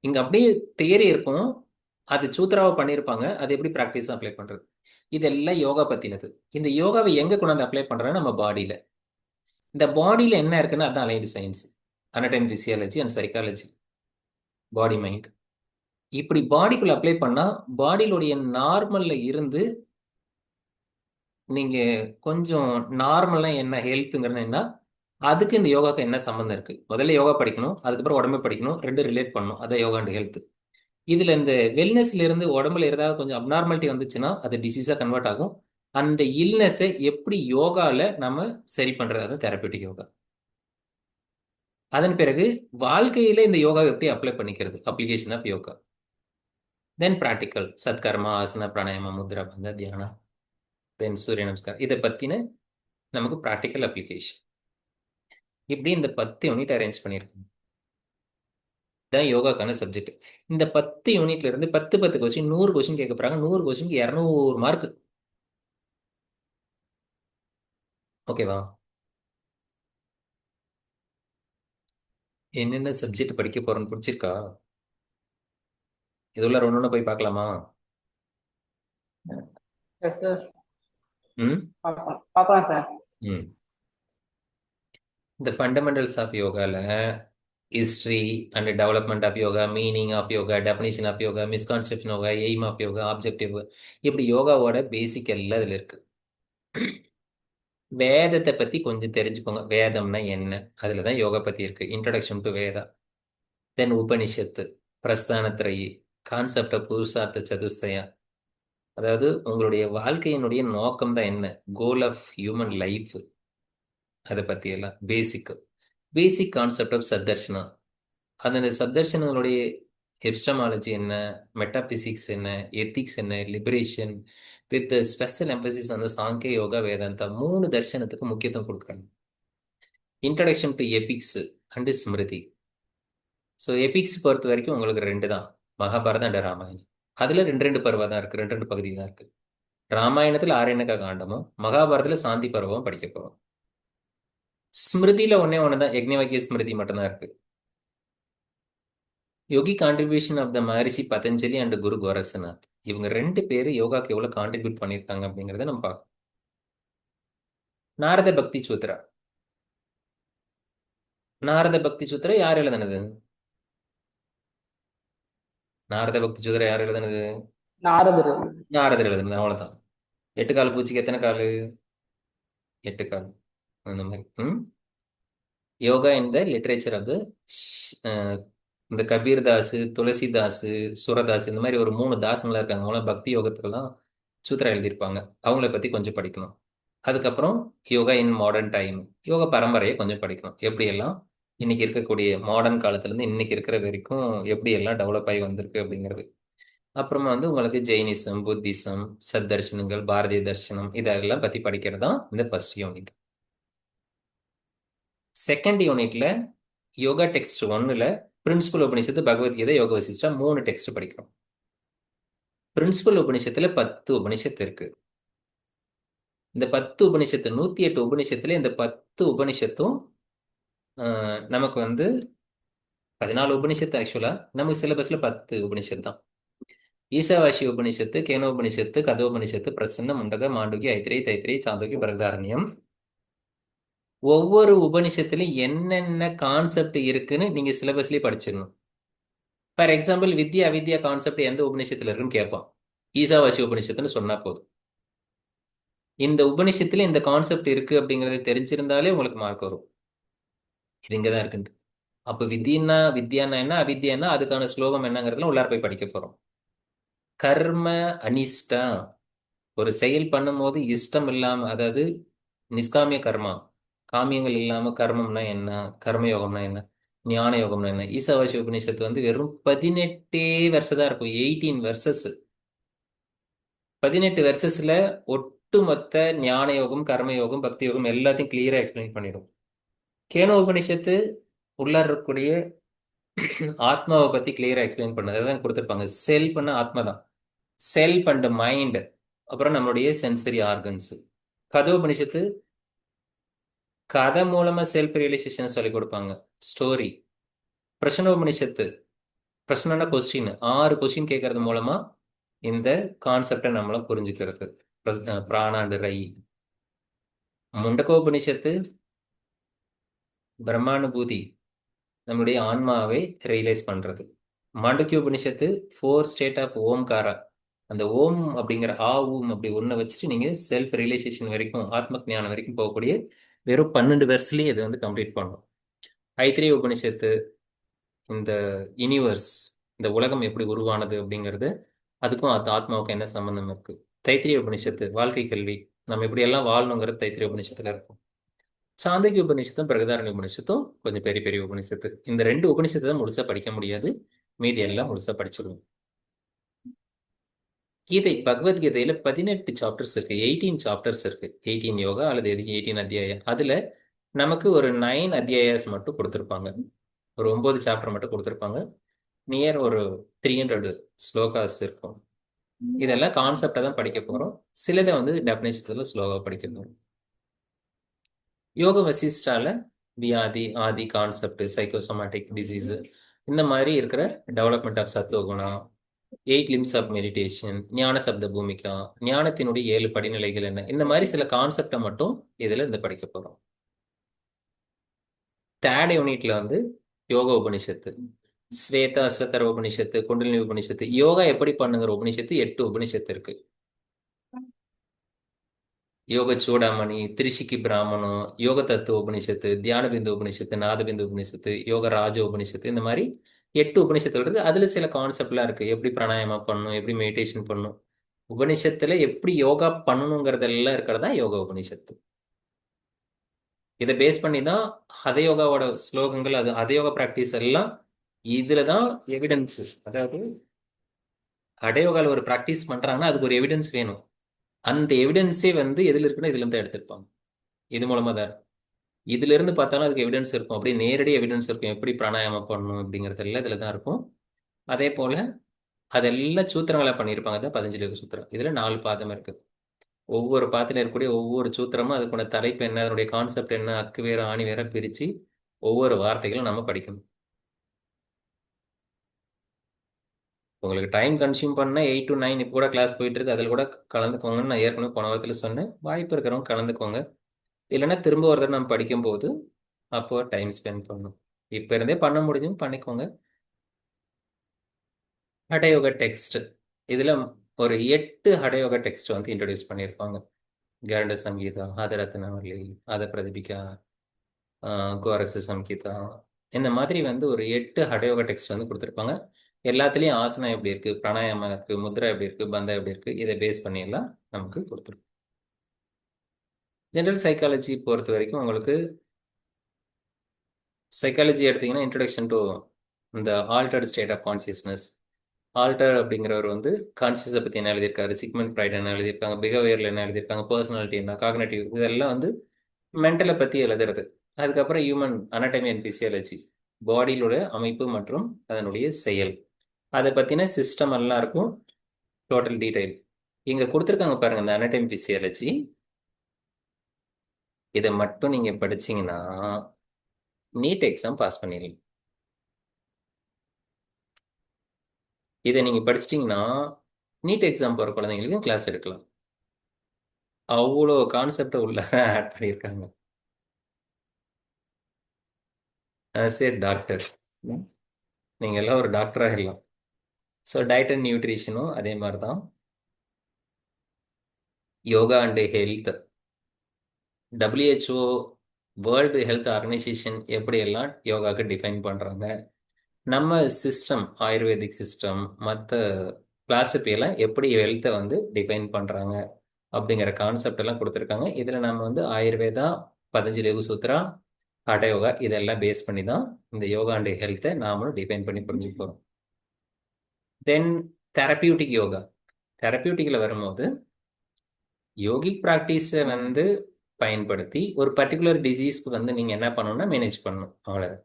இங்க அப்படியே தியரி இருக்கும், அது சூத்ராவை பண்ணியிருப்பாங்க, அது எப்படி ப்ராக்டிஸ் அப்ளை பண்றது, இதெல்லாம் யோகா பத்தினது. இந்த யோகாவை எங்க கொண்டாந்து அப்ளை பண்றோம்னா நம்ம பாடியில. இந்த பாடியில என்ன இருக்குன்னா அதான் allied science, anatomy, physiology and psychology, body mind. இப்படி பாடிக்குள்ள அப்ளை பண்ணா பாடியிலுடைய நார்மல்ல இருந்து நீங்க கொஞ்சம் நார்மலா என்ன ஹெல்த்துங்கிறது என்ன, அதுக்கு இந்த யோகாக்கு என்ன சம்மந்தம் இருக்கு. முதல்ல யோகா படிக்கணும், அதுக்கப்புறம் உடம்பை படிக்கணும், ரெண்டு ரிலேட் பண்ணணும், அதான் யோகா அண்ட் ஹெல்த். இதுல இந்த வெல்னஸ்ல இருந்து உடம்புல ஏதாவது கொஞ்சம் அப்நார்மாலிட்டி வந்துச்சுன்னா அது டிசீஸா கன்வெர்ட் ஆகும். அந்த இல்னஸை எப்படி யோகால நம்ம சரி பண்றது, அது தெரபியூட்டிக் யோகா. அதன் பிறகு வாழ்க்கையில இந்த யோகா எப்படி அப்ளை பண்ணிக்கிறது, application of yoga. Then practical, shatkarma, asana, pranayama, mudra, பந்த, தியானம், தென் சூரிய நமஸ்கார், இதை பத்தின நமக்கு ப்ராக்டிக்கல் அப்ளிகேஷன். இப்படி இந்த 10 யூனிட் அரேஞ்ச் பண்ணியிருக்கோம். தான் யோகாக்கான சப்ஜெக்ட். இந்த 10 யூனிட்ல இருந்து 10 கொஸ்டின், 100 கொஸ்டின் கேட்க போறாங்க. 100 கொஸ்டினுக்கு 200 மார்க். ஓகேவா? என்னென்ன சப்ஜெக்ட் படிக்க போறோம்னு பிடிச்சிருக்கா? இதுல ஒண்ணு போய் பார்க்கலாமா? எஸ் சார், ம் பார்க்கலாம் சார். ம் இந்த ஃபண்டமெண்டல்ஸ் ஆஃப் யோகால history and development of yoga, meaning of yoga, definition of yoga, misconception yoga, aim of yoga, objective, இப்படி யோகாவோட பேசிக் எல்லாம் இதுல இருக்கு. வேதத்தை பத்தி கொஞ்சம் தெரிஞ்சுக்கோங்க, வேதம்னா என்ன, அதுலதான் யோகா பத்தி இருக்கு. Introduction to Veda. Then Upanishad, Prasthanatrayi, concept of Purushartha Chatushtaya, அதாவது உங்களுடைய வாழ்க்கையினுடைய நோக்கம் தான் என்ன, கோல் ஆஃப் ஹியூமன் லைஃப், அதை பத்தி எல்லாம் பேசிக் கான்செப்ட் ஆஃப் சத்தர்ஷனா. அந்த சத்தர்ஷனுடைய எபிஸ்டமாலஜி என்ன, மெட்டாபிசிக்ஸ் என்ன, எத்திக்ஸ் என்ன, லிபரேஷன், வித் ஸ்பெஷல் எம்பசிஸ் அந்த சாங்கிய யோகா வேதாந்தா 3 தர்சனத்துக்கு முக்கியத்துவம் கொடுக்குறாங்க. Introduction to epics and Smriti. So epics பொறுத்த வரைக்கும் உங்களுக்கு 2 தான், மகாபாரதம் அண்ட் ராமாயணம். அதில் 2 பருவம் தான் இருக்குது, 2 பகுதி தான் இருக்குது. ராமாயணத்தில் ஆரண்யக காண்டமும் மகாபாரதத்தில் சாந்தி பருவம் படிக்க போகிறோம். ஸ்மிருதியில் ஒன்றே ஒன்று தான், யக்ஞவல்கிய ஸ்மிருதி மட்டும்தான் இருக்குது. Yogi contribution of the Maharishi Patanjali and Guru Gorakshanath, இவங்க 2 பேர் யோகாக்கு எவ்வளோ கான்ட்ரிபியூட் பண்ணியிருக்காங்க அப்படிங்கிறத நம்ம பார்க்கணும். நாரத பக்தி சூத்ரா. நாரத பக்தி சூத்ரா யார் எழுதுனது? நாரத பக்தி சூத்ரா யார் எழுதுனது? நாரதர். நாரதர் எழுதுனது, அவ்வளோதான். 8 கால் பூச்சிக்கு எத்தனை கால்? 8 கால். அந்த மாதிரி யோகா இன் த லிட்ரேச்சர் ஆஃப் த இந்த கபீர்தாஸ், துளசிதாஸ், சுரதாஸ், இந்த மாதிரி ஒரு 3 தாசங்களா இருக்காங்க. அவங்களாம் பக்தி யோகத்துக்கெல்லாம் சூத்ரா எழுதியிருப்பாங்க. அவங்கள பற்றி கொஞ்சம் படிக்கணும். அதுக்கப்புறம் யோகா இன் மாடர்ன் டைம், யோகா பரம்பரையை கொஞ்சம் படிக்கணும். எப்படியெல்லாம் இன்னைக்கு இருக்கக்கூடிய மாடர்ன் காலத்துலேருந்து இன்னைக்கு இருக்கிற வரைக்கும் எப்படியெல்லாம் டெவலப் ஆகி வந்திருக்கு அப்படிங்கிறது. அப்புறமா உங்களுக்கு ஜெயினிசம், புத்திசம், சத்தர்ஷனங்கள், பாரதிய தர்ஷனம் இதெல்லாம் பற்றி படிக்கிறது தான் இந்த ஃபர்ஸ்ட் யூனிட். செகண்ட் யூனிட்ல யோகா டெக்ஸ்ட் 1ல் பிரின்சிபல் உபநிஷத்து, பகவத்கீதை, யோக வசிஷ்டா 3 டெக்ஸ்ட் படிக்கிறோம். பிரின்சிபல் உபநிஷத்துல 10 உபநிஷத்து இருக்கு. இந்த 10 உபநிஷத்து 108 உபநிஷத்துல இந்த 10 உபநிஷத்தும் நமக்கு 14 உபநிஷத்து. ஆக்சுவலா நமக்கு சிலபஸ்ல 10 உபநிஷத்து தான். ஈசாவாசி உபநிஷத்து, கேனோபனிஷத்து, கதோபனிஷத்து, பிரசன்ன, முண்டக, மாண்டுகி, ஐத்திரை, தைத்திரை, சாந்தோகி, பிரகதாரண்யம். ஒவ்வொரு உபநிஷத்துலையும் என்னென்ன கான்செப்ட் இருக்குன்னு நீங்க சிலபஸ்லயே படிச்சிடணும். ஃபார் எக்ஸாம்பிள், வித்யா அவித்யா கான்செப்ட் எந்த உபநிஷத்துல இருக்குன்னு கேட்பான். ஈசாவாசி உபநிஷத்துன்னு சொன்னா போதும். இந்த உபநிஷத்துல இந்த கான்செப்ட் இருக்கு அப்படிங்கறத தெரிஞ்சிருந்தாலே உங்களுக்கு மார்க் வரும். இது இங்கதான் இருக்குன்ட்டு. அப்ப வித்யானா என்ன, அவித்யானா அதுக்கான ஸ்லோகம் என்னங்கிறதுல உள்ளார போய் படிக்க போறோம். கர்ம அனிஷ்டா, ஒரு செயல் பண்ணும்போது இஷ்டம் இல்லாம, அதாவது நிஷ்காமிய கர்மா, காமியங்கள் இல்லாம கர்மம்னா என்ன, கர்மயோகம்னா என்ன, ஞான யோகம்னா என்ன. ஈசாவாசி உபநிஷத்து வெறும் 18 வருஷம் தான் இருக்கும். 18 வெர்சஸ். 18 வெர்சஸ்ல ஒட்டுமொத்த ஞான யோகம், கர்மயோகம், பக்தி யோகம் எல்லாத்தையும் கிளியரா எக்ஸ்பிளைன் பண்ணிடும். கேனோ உபநிஷத்து உள்ளார இருக்கக்கூடிய ஆத்மாவை பத்தி கிளியரா எக்ஸ்பிளைன் பண்ணது தான் கொடுத்துருப்பாங்க. செல்ஃப்னா ஆத்மா தான், செல்ஃப் அண்ட் மைண்ட், அப்புறம் நம்மளுடைய சென்சரி ஆர்கன்ஸ். கதோபனிஷத்து கதை மூலமா செல்ஃப் ரியலைசேஷன் சொல்லி கொடுப்பாங்க, ஸ்டோரி. பிரஷ்னோபனிஷத்து, பிரஷ்னனா கொஸ்டின், 6 கொஸ்டின் கேட்கறது மூலமா இந்த கான்செப்டை நம்மள புரிஞ்சுக்கிறது. பிராணாண்டு ரை. முண்டகோபனிஷத்து பிரம்மானுபூதி, நம்மளுடைய ஆன்மாவை ரியலைஸ் பண்றது. மாண்டக்கிய உபனிஷத்து 4 ஸ்டேட் ஆஃப் ஓம்காரா, அந்த ஓம் அப்படிங்கிற ஊம் அப்படி ஒன்றை வச்சுட்டு நீங்க செல்ஃப் ரியலைசேஷன் வரைக்கும், ஆத்ம ஞானம் வரைக்கும் போகக்கூடிய வெறும் 12 வெர்ஸ்லயே இது கம்ப்ளீட் பண்ணும். ஐத்திரிய உபனிஷத்து இந்த யூனிவர்ஸ், இந்த உலகம் எப்படி உருவானது அப்படிங்கிறது, அதுக்கும் ஆத்மாவுக்கும் என்ன சம்பந்தம் இருக்கு. தைத்திரிய உபனிஷத்து வாழ்க்கை கல்வி, நம்ம இப்படி எல்லாம் வாழணுங்கிறது தைத்திரிய உபனிஷத்துல இருக்கும். சாந்தகிய உபனிஷத்தும் பிரகதாரண்ய உபனிஷத்தும் கொஞ்சம் பெரிய பெரிய உபனிஷத்து. இந்த 2 உபனிஷத்தை தான் முழுசா படிக்க முடியாது, மீதி எல்லாம் முழுசா படிச்சிடுவோம். கீதை, பகவத்கீதையில 18 சாப்டர்ஸ் இருக்கு, 18 சாப்டர்ஸ் இருக்கு. 18 யோகா அல்லது 18 அத்தியாயம். அதுல நமக்கு ஒரு 9 அத்தியாயாஸ் மட்டும் கொடுத்துருப்பாங்க, ஒரு 9 சாப்டர் மட்டும் கொடுத்துருப்பாங்க. நியர் ஒரு 300 ஸ்லோகாஸ் இருக்கும். இதெல்லாம் கான்செப்டை தான் படிக்க போறோம். சிலதை டெஃபினேஷன்ஸ்ல ஸ்லோவா படிக்க போறோம். யோக வசிஷ்டால வியாதி, ஆதி, கான்செப்ட், சைக்கோசோமேட்டிக் டிசீஸ், இந்த மாதிரி இருக்கிற development of sattvaguna, 8 limbs of meditation, Jnana Sapta Bhumika, ஞானத்தினுடைய 7 படிநிலைகள் என்ன, இந்த மாதிரி சில கான்செப்டை மட்டும் இதுல படிக்க போறோம். தேர்ட் யூனிட்ல யோக உபனிஷத்து, ஸ்வேதா அஸ்வதர உபனிஷத்து, குண்டலினி உபனிஷத்து, யோகா எப்படி பண்ணுங்கிற உபனிஷத்து 8 உபனிஷத்து இருக்கு. யோக சூடாமணி, திரிஷிகி பிராமணம், யோக தத்துவ உபனிஷத்து, தியான பிந்து உபனிஷத்து, நாதபிந்து உபனிஷத்து, யோக ராஜ உபனிஷத்து, இந்த மாதிரி 8 உபனிஷத்துகள் இருக்கு. அதுல சில கான்செப்ட்லாம் இருக்கு, எப்படி பிராணாயாமம் பண்ணணும், எப்படி மெடிடேஷன் பண்ணணும், உபனிஷத்துல எப்படி யோகா பண்ணணுங்கிறதெல்லாம் இருக்கிறதா யோகா உபனிஷத்து. இதை பேஸ் பண்ணி தான் ஹதயோகாவோட ஸ்லோகங்கள், அது ஹதயோகா பிராக்டிஸ் எல்லாம் இதுல தான் எவிடன்ஸ். அதாவது ஹடயோகால ஒரு ப்ராக்டிஸ் பண்றாங்கன்னா அதுக்கு ஒரு எவிடன்ஸ் வேணும். அந்த எவிடன்ஸே வந்து எதுல இருக்குன்னா இதுல இருந்து எடுத்திருப்பாங்க. இது மூலமா தான் இருக்கும். இதுல இருந்து பார்த்தாலும் அதுக்கு எவிடன்ஸ் இருக்கும். அப்படியே நேரடி எவிடன்ஸ் இருக்கும். எப்படி பிராணாயாமம் பண்ணணும் அப்படிங்கிறது எல்லாம் இதுல தான் இருக்கும். அதே போல அதெல்லாம் சூத்திரங்களா பண்ணியிருப்பாங்க. தான் 15 யோக சூத்திரம். இதுல 4 பாதம் இருக்குது. ஒவ்வொரு பாதத்துல இருக்கக்கூடிய ஒவ்வொரு சூத்திரமும் அதுக்குள்ள தலைப்பு என்ன, அதனுடைய கான்செப்ட் என்ன, அக்கு வேற ஆணி வேற பிரிச்சு ஒவ்வொரு வார்த்தைகளும் நம்ம படிக்கணும். உங்களுக்கு டைம் கன்சியூம் பண்ண 8 to 9 இப்போ கூட கிளாஸ் போயிட்டு இருக்கு. அதில் கூட கலந்துக்கோங்கன்னு நான் ஏற்கனவே போன வாரத்தில் சொன்னேன். வாய்ப்பு இருக்கிறவங்க கலந்துக்கோங்க. இல்லைன்னா திரும்ப ஒரு தடவை நம்ம படிக்கும்போது அப்போ டைம் ஸ்பெண்ட் பண்ணணும். இப்போ இருந்தே பண்ண முடிஞ்சும் பண்ணிக்கோங்க. ஹடயோக டெக்ஸ்ட் இதில் ஒரு 8 ஹடயோக டெக்ஸ்ட் வந்து இன்ட்ரடியூஸ் பண்ணியிருப்பாங்க. கருட சங்கீதா, ஆதரத்னவல்லி, ஆத பிரதிபிகா, கோரக்ஷ சம்ஹிதா, இந்த மாதிரி வந்து ஒரு 8 ஹடயோக டெக்ஸ்ட் வந்து கொடுத்துருப்பாங்க. எல்லாத்துலேயும் ஆசனம் எப்படி இருக்கு, பிராணாயாமம் இருக்கு, முத்ரா எப்படி இருக்கு, பந்தா எப்படி இருக்கு, இதை பேஸ் பண்ணி எல்லாம் நமக்கு கொடுத்துருக்கும். ஜென்ரல் சைக்காலஜி பொறுத்த வரைக்கும் உங்களுக்கு சைக்காலஜி எடுத்தீங்கன்னா இன்ட்ரடக்ஷன் டு இந்த altered state of consciousness. Alter அப்படிங்கிறவர் வந்து கான்சியஸை பற்றி என்ன எழுதியிருக்காரு, சிக்மெண்ட் ப்ரைட் என்ன எழுதியிருக்காங்க, பிஹேவியரில் என்ன எழுதியிருக்காங்க, பர்சனாலிட்டி என்ன, காக்னேட்டிவ், இதெல்லாம் வந்து மென்டலை பற்றி எழுதுறது. அதுக்கப்புறம் ஹியூமன் அனாட்டமி அண்ட் பிசியாலஜி, பாடியிலோட அமைப்பு மற்றும் அதனுடைய செயல், அதை பற்றின சிஸ்டம் எல்லாம் இருக்கும். டோட்டல் டீடைல் இங்கே கொடுத்துருக்காங்க பாருங்க. இந்த அனாட்டமி பிசியாலஜி இதை மட்டும் நீங்கள் படிச்சீங்கன்னா நீட் எக்ஸாம் பாஸ் பண்ணிடலாம். இதை நீங்கள் படிச்சிட்டிங்கன்னா நீட் எக்ஸாம் போகிற குழந்தைங்களுக்கு கிளாஸ் எடுக்கலாம். அவ்வளோ கான்செப்டை உள்ள ஆட் பண்ணியிருக்காங்க. சரி டாக்டர், நீங்கள் எல்லாம் ஒரு டாக்டராக இருக்கலாம். ஸோ டயட் அண்ட் நியூட்ரிஷனும் அதே மாதிரி தான். Yoga and health, WHO world health organisation எப்படியெல்லாம் யோகாவுக்கு டிஃபைன் பண்ணுறாங்க, நம்ம சிஸ்டம் ஆயுர்வேதிக் சிஸ்டம் மற்ற கிளாஸிஃபைலாம் எப்படி ஹெல்த்தை வந்து டிஃபைன் பண்ணுறாங்க அப்படிங்கிற கான்செப்ட் எல்லாம் கொடுத்துருக்காங்க. இதில் நம்ம வந்து ஆயுர்வேதா, 15 யோக சூத்ரா, ஹடயோகா இதெல்லாம் பேஸ் பண்ணி தான் இந்த யோகா அண்ட் ஹெல்த்தை நாமளும் டிஃபைன் பண்ணி புரிஞ்சுக்க போகிறோம். தென் தெரப்பியூட்டிக் யோகா. தெரப்பியூட்டிக்கில் வரும்போது யோகிக் ப்ராக்டிஸை வந்து பயன்படுத்தி ஒரு பர்டிகுலர் டிசீஸ்க்கு வந்து நீங்கள் என்ன பண்ணணும்னா மேனேஜ் பண்ணணும். அவ்வளோதான்.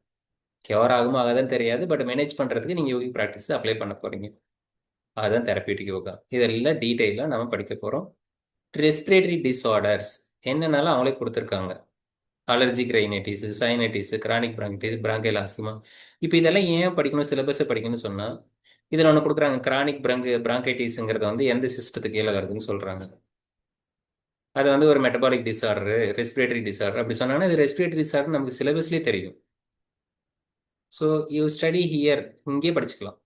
கியூர் ஆகுமா ஆகாதுன்னு தெரியாது, பட் மேனேஜ் பண்ணுறதுக்கு நீங்கள் யோகிக் ப்ராக்டிஸ் அப்ளை பண்ண போகிறீங்க. அதுதான் தெரப்பியூட்டிக் யோகா. இதெல்லாம் டீட்டெயிலாக நம்ம படிக்க போகிறோம். ரெஸ்பிரேட்டரி டிஸார்டர்ஸ் என்னென்னாலும் அவங்களே கொடுத்துருக்காங்க. Allergic rhinitis, sinusitis, chronic bronchitis, bronchial asthma. இப்போ இதெல்லாம் ஏன் படிக்கணும், சிலபஸை படிக்கணும்னு சொன்னால் இதில் ஒன்று கொடுக்குறாங்க. கிரானிக் பிராங்கைட்டிஸுங்கிறத வந்து எந்த சிஸ்டத்துக்கு கீழே வருதுன்னு சொல்கிறாங்க. அது வந்து ஒரு மெட்டபாலிக் டிஸார்டரு, ரெஸ்பிரேட்டரி டிஸார்டர் அப்படி சொன்னாங்கன்னா இது ரெஸ்பிரேட்டரி டிஸார்டர் நமக்கு சிலபஸ்லேயே தெரியும். ஸோ யூ ஸ்டடி ஹியர், இங்கேயே படிச்சுக்கலாம்.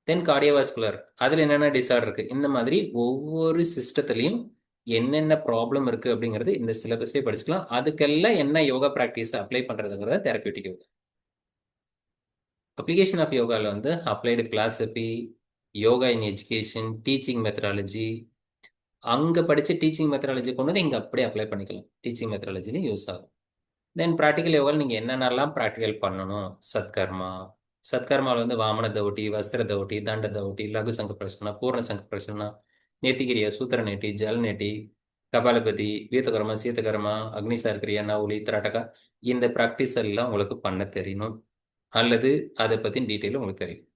தென் கார்டியோவாஸ்குலர், அதில் என்னென்ன டிஸார்டர் இருக்குது, இந்த மாதிரி ஒவ்வொரு சிஸ்டத்துலேயும் என்னென்ன ப்ராப்ளம் இருக்குது அப்படிங்கிறது இந்த சிலபஸ்லேயே படிச்சுக்கலாம். அதுக்கெல்லாம் என்ன யோகா ப்ராக்டிஸை அப்ளை பண்ணுறதுங்கிறத தெரப்பியூட்டிக் யோகா. அப்ளிகேஷன் ஆஃப் யோகாவில் வந்து applied philosophy, yoga in education, teaching methodology, அங்கே படித்த டீச்சிங் மெத்தடாலஜி கொண்டு வந்து இங்கே அப்படியே அப்ளை பண்ணிக்கலாம். டீச்சிங் மெத்தடாலஜிலையும் யூஸ் ஆகும். தென் ப்ராக்டிக்கல் யோகாவில் நீங்கள் என்னென்னலாம் ப்ராக்டிக்கல் பண்ணணும், சத்கர்மா, சத்கர்மாவில் வந்து வாமன தௌட்டி, வஸ்திர தௌட்டி, தண்ட தௌட்டி, லகு சங்க பிரசனா, பூர்ண சங்க பிரசனா, நேத்திகிரியா, சூத்திர நேட்டி, ஜல் நேட்டி, கபாலபதி, வீத்தகர்மா, சீத்தகர்மா, அக்னிசார்கிரியா, நவுலி, திராட்டகா, இந்த ப்ராக்டிஸ் எல்லாம் உங்களுக்கு பண்ண தெரியணும். அல்லது அதை பற்றி டீட்டெயில் உங்களுக்கு தெரியும்.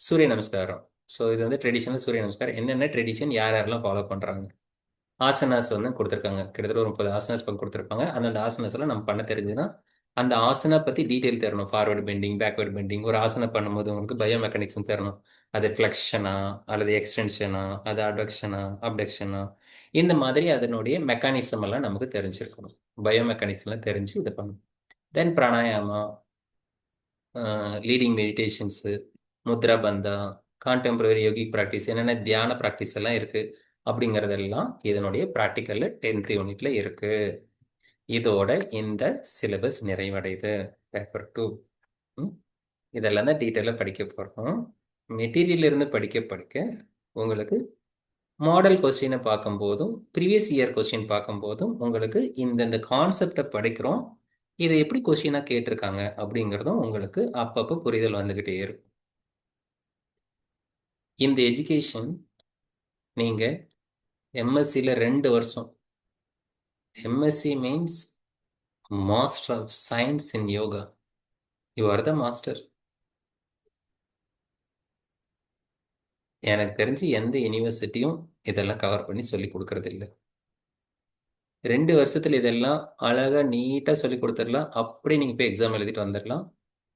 சூரிய நமஸ்காரம். ஸோ இது வந்து ட்ரெடிஷனல் சூரிய நமஸ்காரம். என்னென்ன ட்ரெடிஷன் யார் யாரெல்லாம் ஃபாலோ பண்ணுறாங்க. ஆசனாஸ் வந்து கொடுத்துருக்காங்க. கிட்டத்தட்ட ஒரு 30 ஆசனாஸ் பக்கம் கொடுத்துருப்பாங்க. அந்தந்த ஆசனாஸ்லாம் நம்ம பண்ண தெரிஞ்சுன்னா அந்த ஆசனா பற்றி டீட்டெயில் தரணும். Forward bending, backward bending. ஒரு ஆசனை பண்ணும்போது உங்களுக்கு பயோ மெக்கானிக்ஸும் தரணும். அது ஃப்ளெக்ஷனா அல்லது எக்ஸ்டென்ஷனா, அது அடக்ஷனா, அப்டக்ஷனா, இந்த மாதிரி அதனுடைய மெக்கானிசம் எல்லாம் நமக்கு தெரிஞ்சிருக்கணும். பயோ மெக்கானிக்ஸ்லாம் தெரிஞ்சு இதை பண்ணணும். தென் பிராணாயாமா, லீடிங் மெடிடேஷன்ஸு, முத்ரா பந்தா, கான்டெம்பரரி யோகிக் ப்ராக்டிஸ், என்னென்ன தியான ப்ராக்டிஸ் எல்லாம் இருக்குது அப்படிங்கிறதெல்லாம் இதனுடைய ப்ராக்டிக்கலில் 10th யூனிட்ல இருக்குது. இதோட இந்த சிலபஸ் நிறைவடையுது. பேப்பர் 2 இதெல்லாம் தான் டீட்டெயிலாக படிக்க போகிறோம். மெட்டீரியல் இருந்து படிக்க உங்களுக்கு மாடல் கொஸ்டினை பார்க்கும்போதும் ப்ரீவியஸ் இயர் கொஸ்டின் பார்க்கும்போதும் உங்களுக்கு இந்த கான்செப்டை படிக்கிறோம். இதை எப்படி கொஸ்டினா கேட்டிருக்காங்க அப்படிங்கிறதும் உங்களுக்கு அப்பப்போ புரிதல் வந்துகிட்டே இருக்கும். இந்த எஜுகேஷன் நீங்க எம்எஸ்சியில் 2 வருஷம். MSc means master of science in yoga. You are the master. எனக்கு தெரிஞ்சு எந்த யூனிவர்சிட்டியும் இதெல்லாம் கவர் பண்ணி சொல்லி கொடுக்கறது இல்லை. 2 வருஷத்துல இதெல்லாம் அழகா நீட்டா சொல்லி கொடுத்துடலாம். அப்படி நீங்க போய் எக்ஸாம் எழுதிட்டு வந்துடலாம்.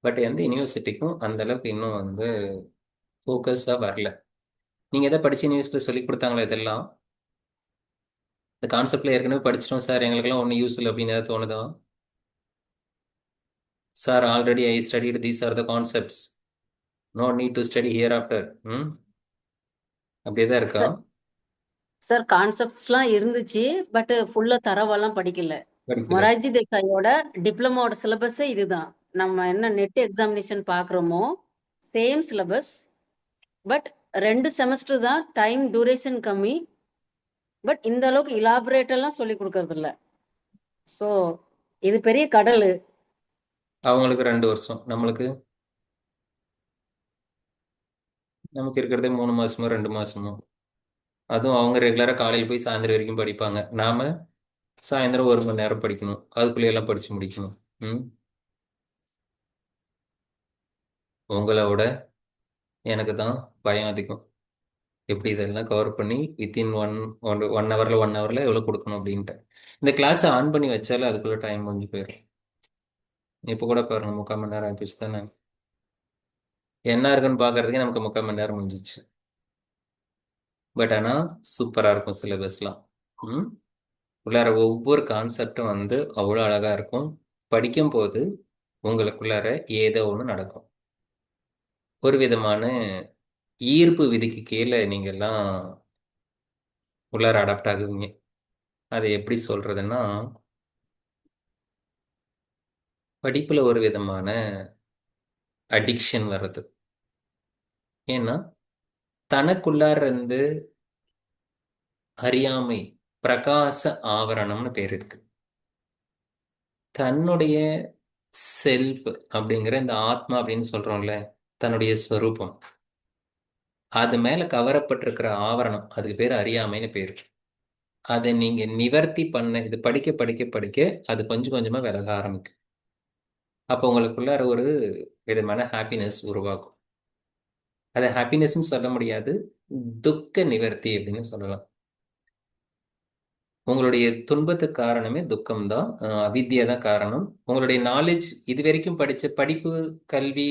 பட் எந்த யூனிவர்சிட்டிக்கும் அந்த அளவுக்கு இன்னும் வந்து ஃபோக்கஸா வரல. நீங்க எதை படிச்ச யூனிவர்சிட்டியில் சொல்லி கொடுத்தாங்களோ இதெல்லாம் இந்த கான்செப்ட்ல ஏற்கனவே படிச்சிட்டோம் சார், எங்களுக்கெல்லாம் ஒன்றும் யூஸ் இல்லை அப்படின்னு ஏதாவது தோணுதா? Sir already I studied these are the concepts, no need to study here after. அப்படியே தான் இருக்கா? சார் கான்செப்ட்ஸ்லாம் இருந்துச்சு, பட் ஃபுல்லா தரவாலாம் படிக்கல. படிக்கல. மொரார்ஜி தேசாயோட டிப்ளமோட சிலபஸே இதுதான். நம்ம என்ன நெட் எக்ஸாமினேஷன் பார்க்குறோமோ சேம் சிலபஸ். பட் 2 செமஸ்டர் தான், டைம் டியூரேஷன் கம்மி. பட் இந்த அளவுக்கு இலாபரேட் எல்லாம் சொல்லி கொடுக்கறது இல்ல. ஸோ இது பெரிய கடல். அவங்களுக்கு 2 வருஷம், நமக்கு இருக்கிறதே 3 மாசமோ 2 மாசமோ. அதுவும் அவங்க ரெகுலராக காலையில் போய் சாயந்தரம் வரைக்கும் படிப்பாங்க. நாம சாயந்தரம் 1 மணி நேரம் படிக்கணும். அதுக்குள்ளேயெல்லாம் படிச்சு முடிக்கணும். உங்களை விட எனக்கு தான் பயம் அதிகம். எப்படி இதெல்லாம் கவர் பண்ணி வித்தின் ஒன் ஹவரில் எவ்வளோ கொடுக்கணும் அப்படின்ட்டு. இந்த கிளாஸை ஆன் பண்ணி வச்சாலே அதுக்குள்ளே டைம் முடிஞ்சு போயிடும். இப்போ கூட பாருங்க, 3/4 மணி நேரம் ஆயிடுச்சு தானே. என்ன இருக்குன்னு பார்க்கறதுக்கே நமக்கு 3/4 மணி நேரம் முடிஞ்சிச்சு. பட் ஆனால் சூப்பராக இருக்கும் சிலபஸ்லாம். உள்ளார ஒவ்வொரு கான்செப்டும் வந்து அவ்வளோ அழகாக இருக்கும். படிக்கும்போது உங்களுக்குள்ளார ஏதோ ஒன்று நடக்கும். ஒரு விதமான ஈர்ப்பு விதிக்கு கீழே நீங்கள்லாம் உள்ளார அடாப்ட் ஆகுவீங்க. அதை எப்படி சொல்றதுன்னா, படிப்புல ஒரு விதமான அடிக்ஷன் வர்றது. ஏன்னா தனக்குள்ளார இருந்து அறியாமை பிரகாச ஆவரணம்னு பேர் இருக்கு. தன்னுடைய செல்ஃப் அப்படிங்கிற இந்த ஆத்மா அப்படின்னு சொல்றோம்ல, தன்னுடைய ஸ்வரூபம், அது மேல கவரப்பட்டிருக்கிற ஆவரணம், அதுக்கு பேர் அறியாமைன்னு பேர். அதை நீங்க நிவர்த்தி பண்ண, இது படிக்க படிக்க படிக்க அது கொஞ்சம் கொஞ்சமா விலக ஆரம்பிக்கும். அப்போ உங்களுக்குள்ளார ஒரு விதமான ஹாப்பினஸ் உருவாகும். அதை ஹாப்பினஸ்ன்னு சொல்ல முடியாது, துக்க நிவர்த்தி அப்படின்னு சொல்லலாம். உங்களுடைய துன்பத்துக்கு காரணமே துக்கம்தான், அவித்யா தான் காரணம். உங்களுடைய நாலேஜ், இது வரைக்கும் படித்த படிப்பு, கல்வி,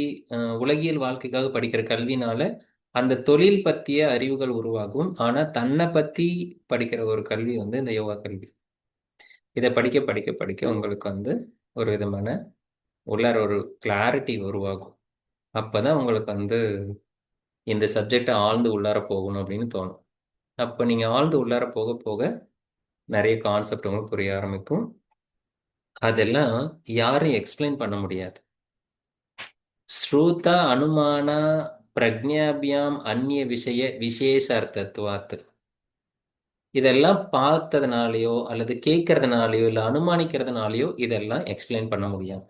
உலகியல் வாழ்க்கைக்காக படிக்கிற கல்வினால அந்த தொழில் பற்றிய அறிவுகள் உருவாகும். ஆனால் தன்னை பற்றி படிக்கிற ஒரு கல்வி வந்து இந்த யோகா கல்வி. இதை படிக்க படிக்க படிக்க உங்களுக்கு வந்து ஒரு விதமான உள்ளார ஒரு கிளாரிட்டி உருவாகும். அப்போதான் உங்களுக்கு வந்து இந்த சப்ஜெக்டை ஆழ்ந்து உள்ளார போகணும் அப்படின்னு தோணும். அப்போ நீங்கள் ஆழ்ந்து உள்ளார போக போக நிறைய கான்செப்ட் உங்களுக்கு புரிய ஆரம்பிக்கும். அதெல்லாம் யாரும் எக்ஸ்பிளைன் பண்ண முடியாது. ஸ்ருத அனுமான பிரக்ஞாபியாம் அந்நிய விஷய விசேஷார்த்தத்துவாத்து. இதெல்லாம் பார்த்ததுனாலையோ அல்லது கேட்கறதுனாலையோ இல்லை அனுமானிக்கிறதுனாலையோ இதெல்லாம் எக்ஸ்பிளைன் பண்ண முடியாது.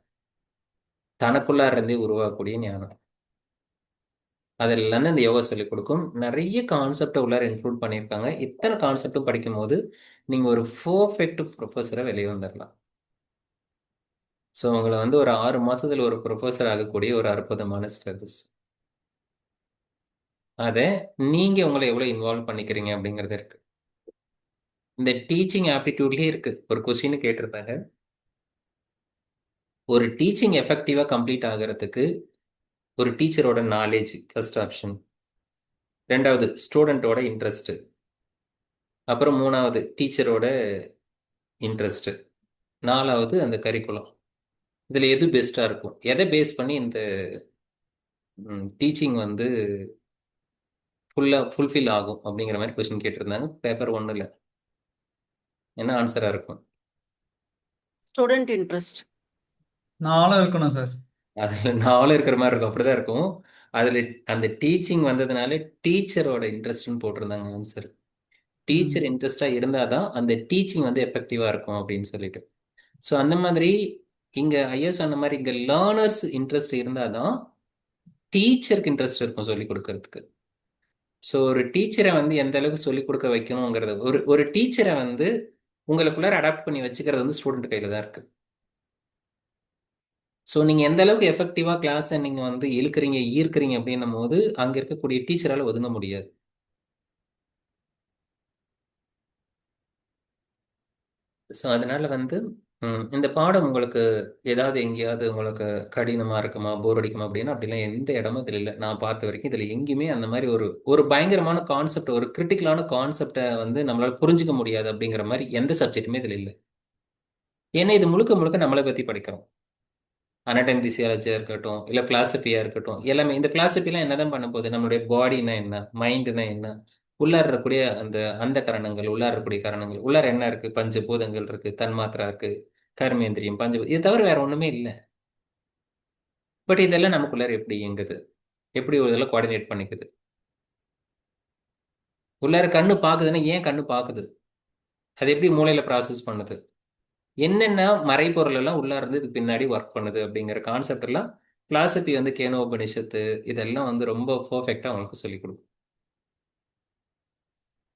தனக்குள்ளா இருந்தே உருவாகக்கூடிய ஞானம். அதெல்லாம் இந்த யோகா சொல்லிக் கொடுக்கும். நிறைய கான்செப்டை உள்ளார இன்க்ளூட் பண்ணியிருக்காங்க. இத்தனை கான்செப்டும் படிக்கும்போது நீங்கள் ஒரு பர்ஃபெக்ட் ப்ரொஃபஸரை வெளியே வந்துடலாம். ஸோ உங்களை வந்து ஒரு 6 மாசத்துல ஒரு ப்ரொஃபஸர் ஆகக்கூடிய ஒரு அற்புதமான சிலபஸ். அதை நீங்க உங்களை எவ்வளவு இன்வால்வ் பண்ணிக்கிறீங்க அப்படிங்கிறது இருக்கு. இந்த டீச்சிங் ஆப்டிடியூட்லயே இருக்கு. ஒரு கொஸ்டின் கேட்டிருந்தாங்க, ஒரு டீச்சிங் எஃபெக்டிவா கம்ப்ளீட் ஆகிறதுக்கு ஒரு டீச்சரோட நாலேஜ் ஃபர்ஸ்ட் ஆப்ஷன், 2வது ஸ்டூடெண்டோட இன்ட்ரெஸ்ட், அப்புறம் 3வது டீச்சரோட இன்ட்ரெஸ்ட், 4வது அந்த கரிக்குலம். இதில் எது பெஸ்ட்டாக இருக்கும், எதை பேஸ் பண்ணி இந்த டீச்சிங் வந்து ஃபுல்ஃபில் ஆகும் அப்படிங்கிற மாதிரி கொஸ்டின் கேட்டிருந்தாங்க. பேப்பர் 1ல் என்ன ஆன்சராக இருக்கும்? Student interest. நாளும் இருக்கணும் சார். அதில் 4 இருக்கிற மாதிரி இருக்கும், அப்படிதான் இருக்கும். அதில் அந்த டீச்சிங் வந்ததுனால டீச்சரோட இன்ட்ரெஸ்ட்னு போட்டிருந்தாங்க ஆன்சர். டீச்சர் இன்ட்ரெஸ்டாக இருந்தால் தான் அந்த டீச்சிங் வந்து எஃபெக்டிவாக இருக்கும் அப்படின்னு சொல்லிட்டு. ஸோ அந்த மாதிரி இங்க ஐயா சொன்ன மாதிரி இங்க லேர்னர்ஸ் இன்ட்ரெஸ்ட் இருந்தாதான் டீச்சருக்கு இன்ட்ரெஸ்ட் இருக்கும் சொல்லிக் கொடுக்கறதுக்கு. ஸோ ஒரு டீச்சரை வந்து எந்த அளவுக்கு சொல்லிக் கொடுக்க வைக்கணுங்கிறது, ஒரு டீச்சரை வந்து உங்களுக்குள்ளார அடாப்ட் பண்ணி வச்சுக்கிறது வந்து ஸ்டூடெண்ட் கையில தான் இருக்கு. ஸோ நீங்க எந்த அளவுக்கு எஃபெக்டிவா கிளாஸை நீங்க வந்து இழுக்கிறீங்க ஈர்க்கிறீங்க அப்படின்னும் போது அங்க இருக்கக்கூடிய டீச்சரால ஒதுங்க முடியாது. ஸோ அதனால வந்து இந்த பாடம் உங்களுக்கு ஏதாவது எங்கேயாவது உங்களுக்கு கடினமா இருக்குமா, போர் அடிக்குமா அப்படின்னா அப்படிலாம் எந்த இடமும் இதில் இல்லை. நான் பார்த்த வரைக்கும் இதில் எங்கேயுமே அந்த மாதிரி ஒரு ஒரு பயங்கரமான கான்செப்ட், ஒரு கிரிட்டிக்கலான கான்செப்டை வந்து நம்மளால புரிஞ்சுக்க முடியாது அப்படிங்கிற மாதிரி எந்த சப்ஜெக்ட்டுமே இதில் இல்லை. ஏன்னா இது முழுக்க முழுக்க நம்மளை பற்றி படிக்கிறோம். அனாட்டமி பிசியாலஜியாக இருக்கட்டும், இல்லை பிலாசபியாக இருக்கட்டும், எல்லாமே இந்த பிலாசபிலாம் என்னதான் பண்ண போகுது, நம்மளுடைய பாடினா என்ன, மைண்டுனா என்ன, உள்ளார இருக்கக்கூடிய அந்த அந்த கரணங்கள், உள்ளார இருக்கக்கூடிய கரணங்கள், உள்ளார என்ன இருக்கு, பஞ்சபூதங்கள் இருக்கு, தன்மாத்திரா இருக்கு, கர்மேந்திரியம், இது தவிர வேற ஒண்ணுமே இல்லை. பட் இதெல்லாம் நமக்குள்ளார எப்படி இயங்குது, எப்படி ஒரு இதெல்லாம் கோஆர்டினேட் பண்ணிக்குது? உள்ளார கண்ணு பாக்குதுன்னா ஏன் கண்ணு பாக்குது, அது எப்படி மூளையில ப்ராசஸ் பண்ணுது, என்னென்ன மறைபொருள் எல்லாம் உள்ள இருந்து இது பின்னாடி ஒர்க் பண்ணுது அப்படிங்கிற கான்செப்ட் எல்லாம் பிலாசபி வந்து கேனோபனிஷத்து இதெல்லாம் வந்து ரொம்ப பர்ஃபெக்டா அவங்களுக்கு சொல்லிக் கொடுக்கும்.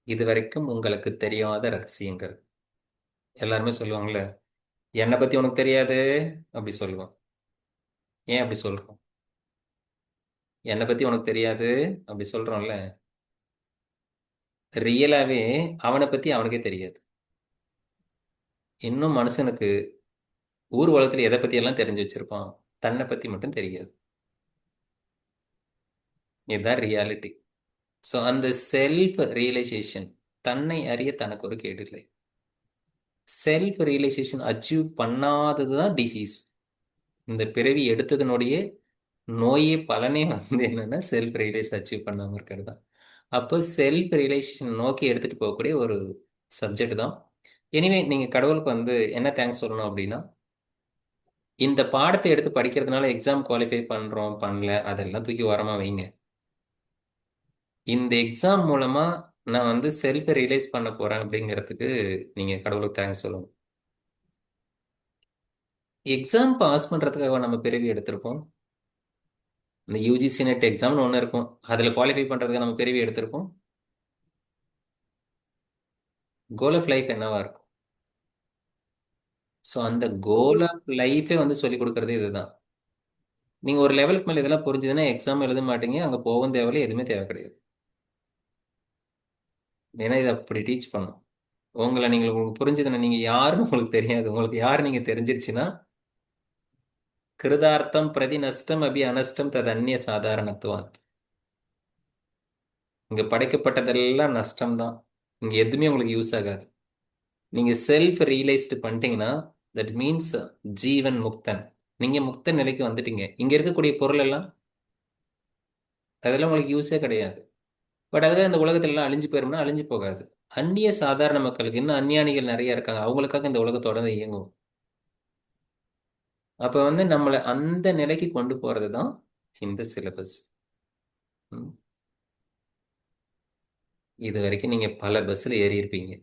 இது வரைக்கும் உங்களுக்கு தெரியாத ரகசியங்கள். எல்லாருமே சொல்லுவாங்கல்ல, என்னை பத்தி உனக்கு தெரியாது அப்படி சொல்லுவோம். ஏன் அப்படி சொல்றோம்? என்னை பத்தி உனக்கு தெரியாது அப்படி சொல்றோம்ல, ரியலாவே அவனை பத்தி அவனுக்கே தெரியாது. இன்னும் மனுஷனுக்கு ஊர் உலகத்துல எதை பத்தி எல்லாம் தெரிஞ்சு வச்சிருப்பான், தன்னை பத்தி மட்டும் தெரியாது. இதுதான் ரியாலிட்டி. ஸோ அந்த செல்ஃப் ரியலைசேஷன், தன்னை அறிய தனக்கு ஒரு கேடு இல்லை. செல்ஃப் ரியலைசேஷன் அச்சீவ் பண்ணாதது தான் டிசீஸ். இந்த பிறவி எடுத்ததுனுடைய நோயே பலனே வந்து என்னன்னா செல்ஃப் ரியலைஸ் அச்சீவ் பண்ணாமல் இருக்கிறது தான். அப்போ செல்ஃப் ரியலைசேஷன் நோக்கி எடுத்துட்டு போகக்கூடிய ஒரு சப்ஜெக்ட் தான். எனிவே நீங்க கடவுளுக்கு வந்து என்ன தேங்க்ஸ் சொல்லணும் அப்படின்னா, இந்த பாடத்தை எடுத்து படிக்கிறதுனால எக்ஸாம் குவாலிஃபை பண்றோம் பண்ணல அதெல்லாம் தூக்கி ஓரமா வைங்க. இந்த எக்ஸாம் மூலமா நான் வந்து செல்ஃப் ரியலைஸ் பண்ண போறேன் அப்படிங்கிறதுக்கு நீங்க கடவுளுக்கு தேங்க்ஸ் சொல்லணும். எக்ஸாம் பாஸ் பண்றதுக்காக நம்ம பிறவி எடுத்திருக்கோம். இந்த யூஜிசி நெட் எக்ஸாம்னு ஒன்று இருக்கும், அதில் குவாலிஃபை பண்ணுறதுக்கு நம்ம பிறவி எடுத்திருக்கோம். கோல் ஆஃப் லைஃப் என்னவா இருக்கும்? ஸோ அந்த கோல் ஆஃப் லைஃபே வந்து சொல்லிக் கொடுக்கறது இதுதான். நீங்கள் ஒரு லெவலுக்கு மேலே இதெல்லாம் புரிஞ்சுதுன்னா எக்ஸாம் எழுத மாட்டீங்க, அங்கே போகவும் தேவையில்லை, எதுவுமே தேவை கிடையாது. ஏன்னா இதை அப்படி டீச் பண்ணும் உங்களை. உங்களுக்கு புரிஞ்சுதுன்னா நீங்கள் யாருன்னு உங்களுக்கு தெரியாது. உங்களுக்கு யார் நீங்கள் தெரிஞ்சிருச்சுன்னா, கிருதார்த்தம் பிரதி நஷ்டம் அபி அனஷ்டம் தது அந்நிய சாதாரணத்துவாத். இங்கே படைக்கப்பட்டதெல்லாம் நஷ்டம்தான், இங்கே எதுவுமே உங்களுக்கு யூஸ் ஆகாது. நீங்கள் செல்ஃப் ரியலைஸ்டு பண்ணிட்டீங்கன்னா தட் மீன்ஸ் ஜீவன் முக்தன். நீங்கள் முக்த நிலைக்கு வந்துட்டீங்க. இங்கே இருக்கக்கூடிய பொருள் எல்லாம் அதெல்லாம் உங்களுக்கு யூஸே கிடையாது. பட் அதுதான் இந்த உலகத்துல எல்லாம் அழிஞ்சு போயிரும்னா அழிஞ்சு போகாது. அந்நிய சாதாரண மக்களுக்கு, இன்னும் அஞ்ஞானிகள் நிறைய இருக்காங்க, அவங்களுக்காக இந்த உலகம் தொடர்ந்து இயங்கும். அப்போ வந்து நம்மளை அந்த நிலைக்கு கொண்டு போறது தான் இந்த சிலபஸ். இது வரைக்கும் நீங்க பல பஸ்ல ஏறி இருப்பீங்க,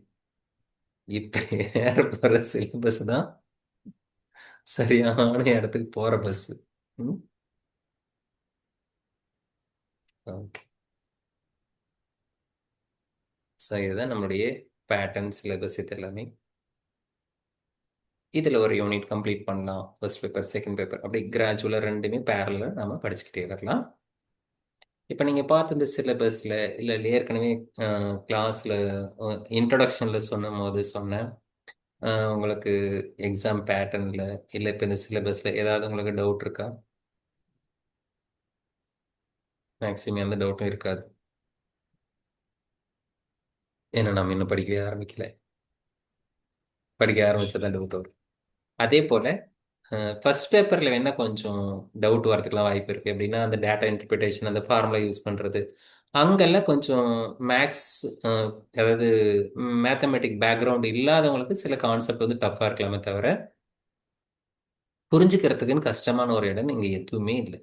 இப்ப ஏற போற சிலபஸ் தான் சரியான இடத்துக்கு போற பஸ். ஓகே, ஸோ இதுதான் நம்மளுடைய பேட்டர்ன் சிலபஸ். இது எல்லாமே இதில் ஒரு யூனிட் கம்ப்ளீட் பண்ணலாம், ஃபர்ஸ்ட் பேப்பர் செகண்ட் பேப்பர், அப்படி கிராஜுவலாக ரெண்டுமே பேரலாக நம்ம படிச்சுக்கிட்டே வரலாம். இப்போ நீங்கள் பார்த்த இந்த சிலபஸில் இல்லை ஏற்கனவே கிளாஸில் இன்ட்ரடக்ஷனில் சொன்னேன் உங்களுக்கு எக்ஸாம் பேட்டர்னில் இல்லை இப்போ இந்த சிலபஸில் ஏதாவது உங்களுக்கு டவுட் இருக்கா? மேக்ஸிமம் எந்த டவுட்டும் இருக்காது, ஏன்னா நம்ம இன்னும் படிக்கவே ஆரம்பிக்கல. படிக்க ஆரம்பிச்சா தான் டவுட் வரும். அதே போல் ஃபர்ஸ்ட் பேப்பரில் வேணால் கொஞ்சம் டவுட் வரதுக்குலாம் வாய்ப்பு இருக்குது. எப்படின்னா அந்த டேட்டா இன்டர்பிரிட்டேஷன், அந்த ஃபார்முலா யூஸ் பண்ணுறது, அங்கெல்லாம் கொஞ்சம் மேக்ஸ், அதாவது மேத்தமெட்டிக் பேக்ரவுண்ட் இல்லாதவங்களுக்கு சில கான்செப்ட் வந்து டஃப்பாக இருக்கலாமே தவிர புரிஞ்சுக்கிறதுக்குன்னு கஷ்டமான ஒரு இடம் இங்கே எதுவுமே இல்லை.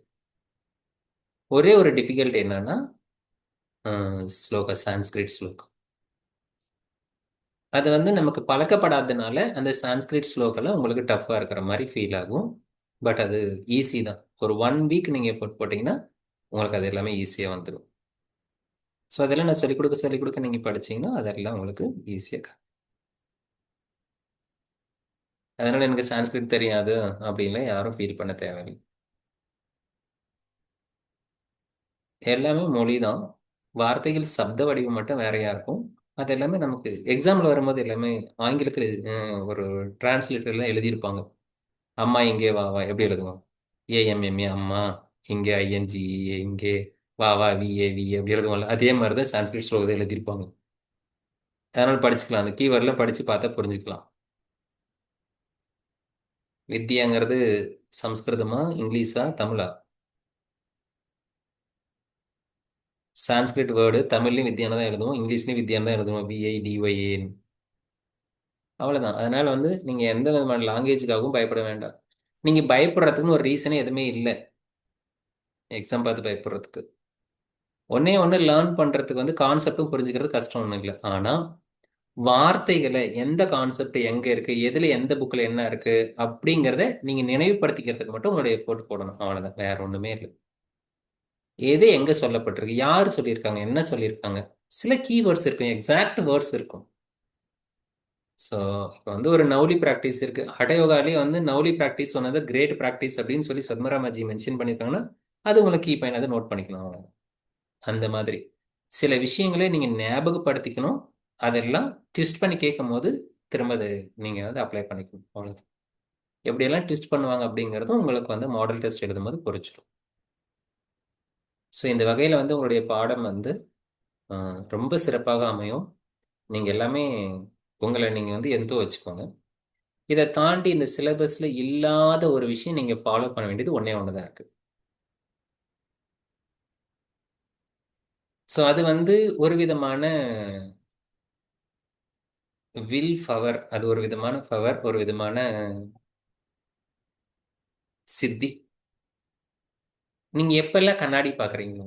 ஒரே ஒரு டிஃபிகல்ட் என்னன்னா ஸ்லோகா, சான்ஸ்கிரிட் ஸ்லோகம். அது வந்து நமக்கு பழக்கப்படாததுனால அந்த சான்ஸ்கிரிட் ஸ்லோகெல்லாம் உங்களுக்கு டஃப்பாக இருக்கிற மாதிரி ஃபீல் ஆகும். பட் அது ஈஸி தான். ஒரு 1 வீக் நீங்கள் எஃபோர்ட் போட்டிங்கன்னா உங்களுக்கு அது எல்லாமே ஈஸியாக வந்துடும். ஸோ அதெல்லாம் நான் சொல்லிக் கொடுக்க நீங்கள் படிச்சீங்கன்னா அதெல்லாம் உங்களுக்கு ஈஸியாக. அதனால எனக்கு சான்ஸ்கிரிட் தெரியாது அப்படின்லாம் யாரும் ஃபீல் பண்ண தேவையில்லை. எல்லாமே மொழி தான். வார்த்தைகள் சப்த வடிவம் மட்டும் வேறையா இருக்கும். அது எல்லாமே நமக்கு எக்ஸாம்ல வரும்போது எல்லாமே ஆங்கிலத்தில் ஒரு டிரான்ஸ்லேட்டர்ல எழுதியிருப்பாங்க. அம்மா இங்கே வா வா எப்படி எழுதுவோம்? ஏஎம்எம்ஏ அம்மா, இங்கே ஐஎன்ஜி, இங்கே வா வா விஏ அப்படி எழுதுவோம்ல, அதே மாதிரி தான் சான்ஸ்கிரிட் ஸ்லோகத்தை எழுதியிருப்பாங்க. அதனால படிச்சுக்கலாம், அந்த கீவேர்ட்லாம் படிச்சு பார்த்தா புரிஞ்சுக்கலாம். வித்யாங்கிறது சம்ஸ்கிருதமா, இங்கிலீஷா, தமிழா? சான்ஸ்கிரிட் வேர்டு தமிழ்லையும் வித்யான்னு தான் எழுதுவோம், இங்கிலீஷ்லையும் வித்யான்னு தான் எழுதுவோம், விஐடிஒய்ஏன்னு. அவ்வளவுதான். அதனால வந்து நீங்க எந்த விதமான லாங்குவேஜுக்காகவும் பயப்பட வேண்டாம். நீங்க பயப்படுறதுக்குன்னு ஒரு ரீசனே எதுவுமே இல்லை. எக்ஸாம் பார்த்து பயப்படுறதுக்கு ஒன்னே ஒன்று லேர்ன் பண்றதுக்கு வந்து கான்செப்டும் புரிஞ்சுக்கிறது கஷ்டம் ஒன்றும் இல்லை. ஆனா வார்த்தைகளை எந்த கான்செப்ட் எங்க இருக்கு, எதுல எந்த புக்ல என்ன இருக்கு அப்படிங்கிறத நீங்க நினைவுபடுத்திக்கிறதுக்கு மட்டும் உங்களுடைய எஃபோர்ட் போடணும். அவ்வளவுதான், வேற ஒண்ணுமே இல்லை. எது எங்க சொல்லப்பட்டிருக்கு, யார் சொல்லியிருக்காங்க, என்ன சொல்லியிருக்காங்க, சில கீவேர்ட்ஸ் இருக்கும், எக்ஸாக்ட் வேர்ட்ஸ் இருக்கும். ஸோ இப்போ வந்து ஒரு நவுலி ப்ராக்டிஸ் இருக்கு. ஹடயோகாலே வந்து நவுலி ப்ராக்டிஸ் சொன்னது கிரேட் ப்ராக்டிஸ் அப்படின்னு சொல்லி சத்மராமாஜி மென்ஷன் பண்ணியிருக்காங்கன்னா அது உங்களுக்கு கீ பாயிண்ட், அதை நோட் பண்ணிக்கலாம். அவ்வளவுதான். அந்த மாதிரி சில விஷயங்களை நீங்க ஞாபகப்படுத்திக்கணும். அதெல்லாம் ட்விஸ்ட் பண்ணி கேட்கும் போது திரும்ப அது நீங்க வந்து அப்ளை பண்ணிக்கணும். அவ்வளவுதான். எப்படியெல்லாம் ட்விஸ்ட் பண்ணுவாங்க அப்படிங்கிறதும் உங்களுக்கு வந்து மாடல் டெஸ்ட் எழுதும்போது புரிச்சிடும். ஸோ இந்த வகையில் வந்து உங்களுடைய பாடம் வந்து ரொம்ப சிறப்பாக அமையும். நீங்கள் எல்லாமே உங்களை நீங்கள் வந்து எந்தோ வச்சுக்கோங்க. இதை தாண்டி இந்த சிலபஸ்ல இல்லாத ஒரு விஷயம் நீங்கள் ஃபாலோ பண்ண வேண்டியது ஒன்றே ஒன்று தான் இருக்கு. ஸோ அது வந்து ஒரு விதமான வில் பவர், அது ஒரு விதமான பவர், ஒரு விதமான சித்தி. நீங்க எப்பெல்லாம் கண்ணாடி பாக்குறீங்களோ,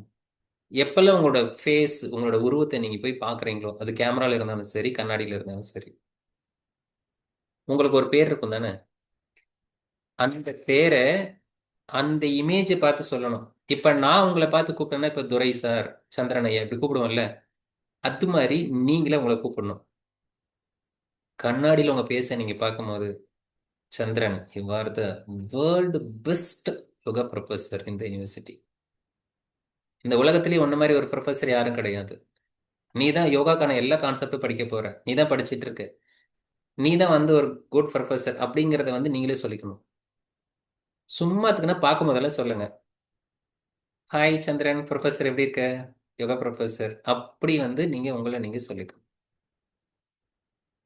எப்பெல்லாம் உங்களோட ஃபேஸ், உங்களோட உருவத்தை நீங்க போய் பாக்குறீங்களோ, அது கேமரால இருந்தாலும் சரி, கண்ணாடியில இருந்தாலும் சரி, உங்களுக்கு ஒரு பேர் இருக்கும் தானே? அந்த பேரை அந்த இமேஜை பார்த்து சொல்லணும். இப்ப நான் உங்களை பார்த்து கூப்பிட்டேன்னா, இப்ப துரை சார், சந்திரன் ஐயா இப்படி கூப்பிடுவோம்ல, அது மாதிரி நீங்களே உங்களை கூப்பிடணும். கண்ணாடியில் உங்க பேச நீங்க பார்க்கும்போது, Chandran, you are the world best yoga professor இந்த யூனிவர்சிட்டி. இந்த உலகத்திலேயே ஒன்ன மாதிரி ஒரு ப்ரொஃபஸர் யாரும் கிடையாது. நீ தான் யோகாக்கான எல்லா கான்செப்டும் படிக்க போற, நீ தான் படிச்சிட்டு இருக்க, நீ தான் வந்து ஒரு குட் ப்ரொஃபஸர் அப்படிங்கிறத வந்து நீங்களே சொல்லிக்கணும். சும்மா அதுக்குன்னா பார்க்கும் போதெல்லாம் சொல்லுங்க, ஹாய் சந்திரன் ப்ரொஃபஸர் எப்படி இருக்க, யோகா ப்ரொஃபஸர், அப்படி வந்து நீங்க உங்களை நீங்க சொல்லிக்கணும்.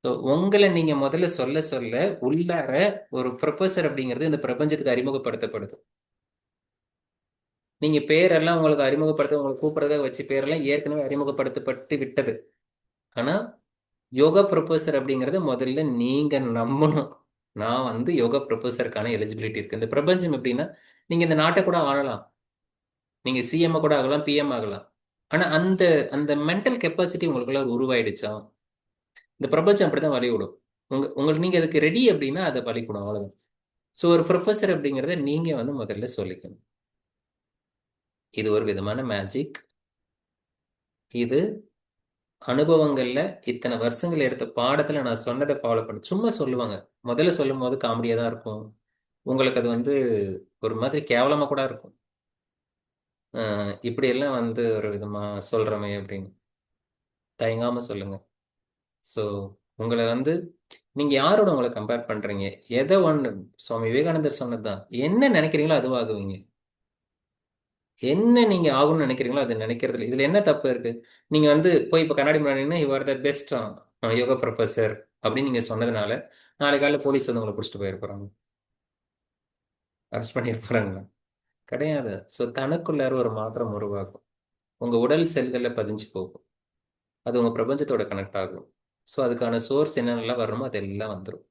ஸோ உங்களை நீங்க முதல்ல சொல்ல சொல்ல உள்ளார ஒரு ப்ரொஃபஸர் அப்படிங்கிறது இந்த பிரபஞ்சத்துக்கு அறிமுகப்படுத்தப்படுது. நீங்க பேரெல்லாம் உங்களுக்கு அறிமுகப்படுத்த, உங்களுக்கு கூப்பிடுறத வச்சு பேரெல்லாம் ஏற்கனவே அறிமுகப்படுத்தப்பட்டு விட்டது. ஆனா யோகா ப்ரொஃபஸர் அப்படிங்கறத முதல்ல நீங்க நம்பணும். நான் வந்து யோகா ப்ரொஃபஸருக்கான எலிஜிபிலிட்டி இருக்கு. இந்த பிரபஞ்சம் எப்படின்னா, நீங்க இந்த நாட்டை கூட ஆளலாம், நீங்க சிஎம் கூட ஆகலாம், பிஎம் ஆகலாம். ஆனா அந்த அந்த மென்டல் கெப்பாசிட்டி உங்களுக்குள்ள உருவாயிடுச்சா, இந்த பிரபஞ்சம் அப்படிதான் வழி விடும். உங்களுக்கு நீங்க அதுக்கு ரெடி அப்படின்னா அதை வழிவிடும். அவ்வளவுதான். ஸோ ஒரு ப்ரொஃபஸர் அப்படிங்கிறத நீங்க வந்து முதல்ல சொல்லிக்கணும். இது ஒரு விதமான மேஜிக். இது அனுபவங்கள்ல இத்தனை வருஷங்கள் எடுத்த பாடத்துல நான் சொன்னதை ஃபாலோ பண்ணி சும்மா சொல்லுவாங்க. முதல்ல சொல்லும் போது காமெடியா தான் இருக்கும். உங்களுக்கு அது வந்து ஒரு மாதிரி கேவலமா கூட இருக்கும். இப்படி எல்லாம் வந்து ஒரு விதமா சொல்றோமே அப்படின்னு தயங்காம சொல்லுங்க. ஸோ உங்களை வந்து நீங்க யாரோட உங்களை கம்பேர் பண்றீங்க? எதை ஒன்று சுவாமி விவேகானந்தர் சொன்னதுதான், என்ன நினைக்கிறீங்களோ அதுவாகுவீங்க. என்ன நீங்க ஆகணும்னு நினைக்கிறீங்களோ அதை நினைக்கிறதுல இதுல என்ன தப்பு இருக்கு? நீங்க வந்து போய் இப்ப கண்ணாடி முன்னாடி you are the best yoga professor அப்படின்னு நீங்க சொன்னதுனால நாளை காலையில போலீஸ் வந்து உங்களை பிடிச்சிட்டு போயிருப்பாங்க, அரெஸ்ட் பண்ணியிருப்பாங்களா? கிடையாது. ஸோ தனக்குள்ளார ஒரு மாற்றம் உருவாகும், உங்க உடல் செல்கள்ல பதிஞ்சு போகும், அது உங்க பிரபஞ்சத்தோட கனெக்ட் ஆகும். ஸோ அதுக்கான சோர்ஸ் என்னென்னலாம் வரணுமோ அதெல்லாம் வந்துடும்.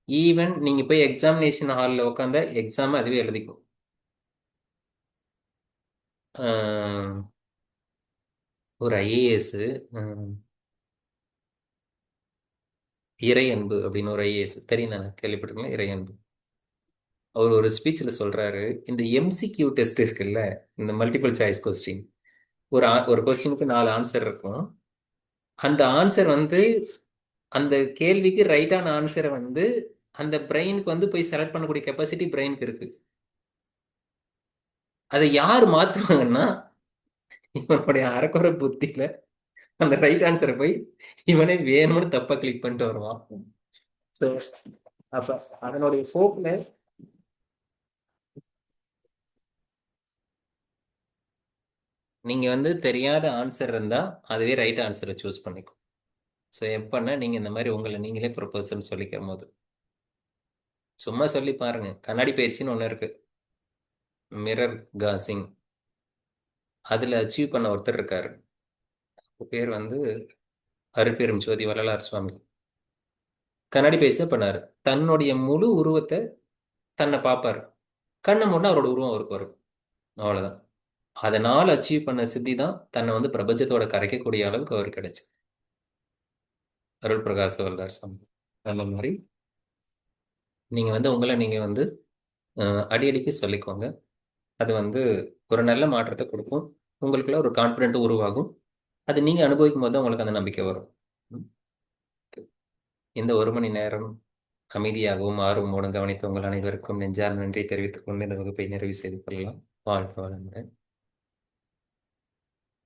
ஈவன் நீங்க போய் எக்ஸாமினேஷன் ஹாலில் உட்காந்த எக்ஸாம் அதுவே எழுதிக்கும். ஒரு ஐஏஎஸ் இறை அன்பு அப்படின்னு ஒரு ஐஏஎஸ் தெரியும் தானே, கேள்விப்பட்டிருக்கீங்களா? இறை அன்பு. அவர் ஒரு ஸ்பீச்சில் சொல்றாரு, இந்த எம்சிக்யூ டெஸ்ட் இருக்குல்ல, இந்த மல்டிபிள் சாய்ஸ் கொஸ்டின், ஒரு கொஸ்டினுக்கு 4 ஆன்சர் இருக்கும். அந்த ஆன்சர் வந்து அந்த கேள்விக்கு ரைட்டான ஆன்சரை வந்து அந்த பிரெயினுக்கு வந்து போய் செலக்ட் பண்ணக்கூடிய கெப்பாசிட்டி பிரெயினுக்கு இருக்கு. அதை யார் மாத்துவாங்கன்னா இவனுடைய அரைக்குறை புத்தியில அந்த ரைட் ஆன்சரை போய் இவனே வேணும்னு தப்பா கிளிக் பண்ணிட்டு வருவான். ஸோ அப்ப அதனுடைய போக்குல நீங்க வந்து தெரியாத ஆன்சர் இருந்தா அதுவே ரைட் ஆன்சரை சூஸ் பண்ணிக்கும். ஸோ எப்பன்னா நீங்க இந்த மாதிரி உங்களை நீங்களே ப்ரொபோசல் சொல்லிக்கிற போது சும்மா சொல்லி பாருங்க. கண்ணாடி பயிற்சின்னு ஒன்று இருக்கு, மிரர் காசிங். அதுல அச்சீவ் பண்ண ஒருத்தர் இருக்காரு. பேர் வந்து அருட்பெரும் ஜோதி வள்ளலார் சுவாமி. கண்ணாடி பயிற்சி தான் பண்ணாரு. தன்னுடைய முழு உருவத்தை தன்னை பார்ப்பாரு. கண்ணை மூடினா அவரோட உருவம் அவருக்கு வரும். அவ்வளவுதான். அதனால அச்சீவ் பண்ண சித்தி தான் தன்னை வந்து பிரபஞ்சத்தோட கரைக்கக்கூடிய அளவுக்கு அவர் கிடைச்சு. அருள் பிரகாச வல்லார் சுவாமி. அந்த மாதிரி நீங்க வந்து உங்களை நீங்க வந்து அடிக்கடிக்கு சொல்லிக்கோங்க. அது வந்து ஒரு நல்ல மாற்றத்தை கொடுக்கும். உங்களுக்குள்ள ஒரு கான்ஃபிடென்ட் உருவாகும். அது நீங்க அனுபவிக்கும் போது தான் உங்களுக்கு அந்த நம்பிக்கை வரும். ம். இந்த 1 மணி நேரம் அமைதியாகவும் ஆர்வமோடும் கவனித்த உங்கள் அனைவருக்கும் நெஞ்சார்ந்த நன்றி தெரிவித்துக் கொண்டு இந்த வகுப்பை நிறைவு செய்து கொள்ளலாம். வாழ்க வளமுடன்.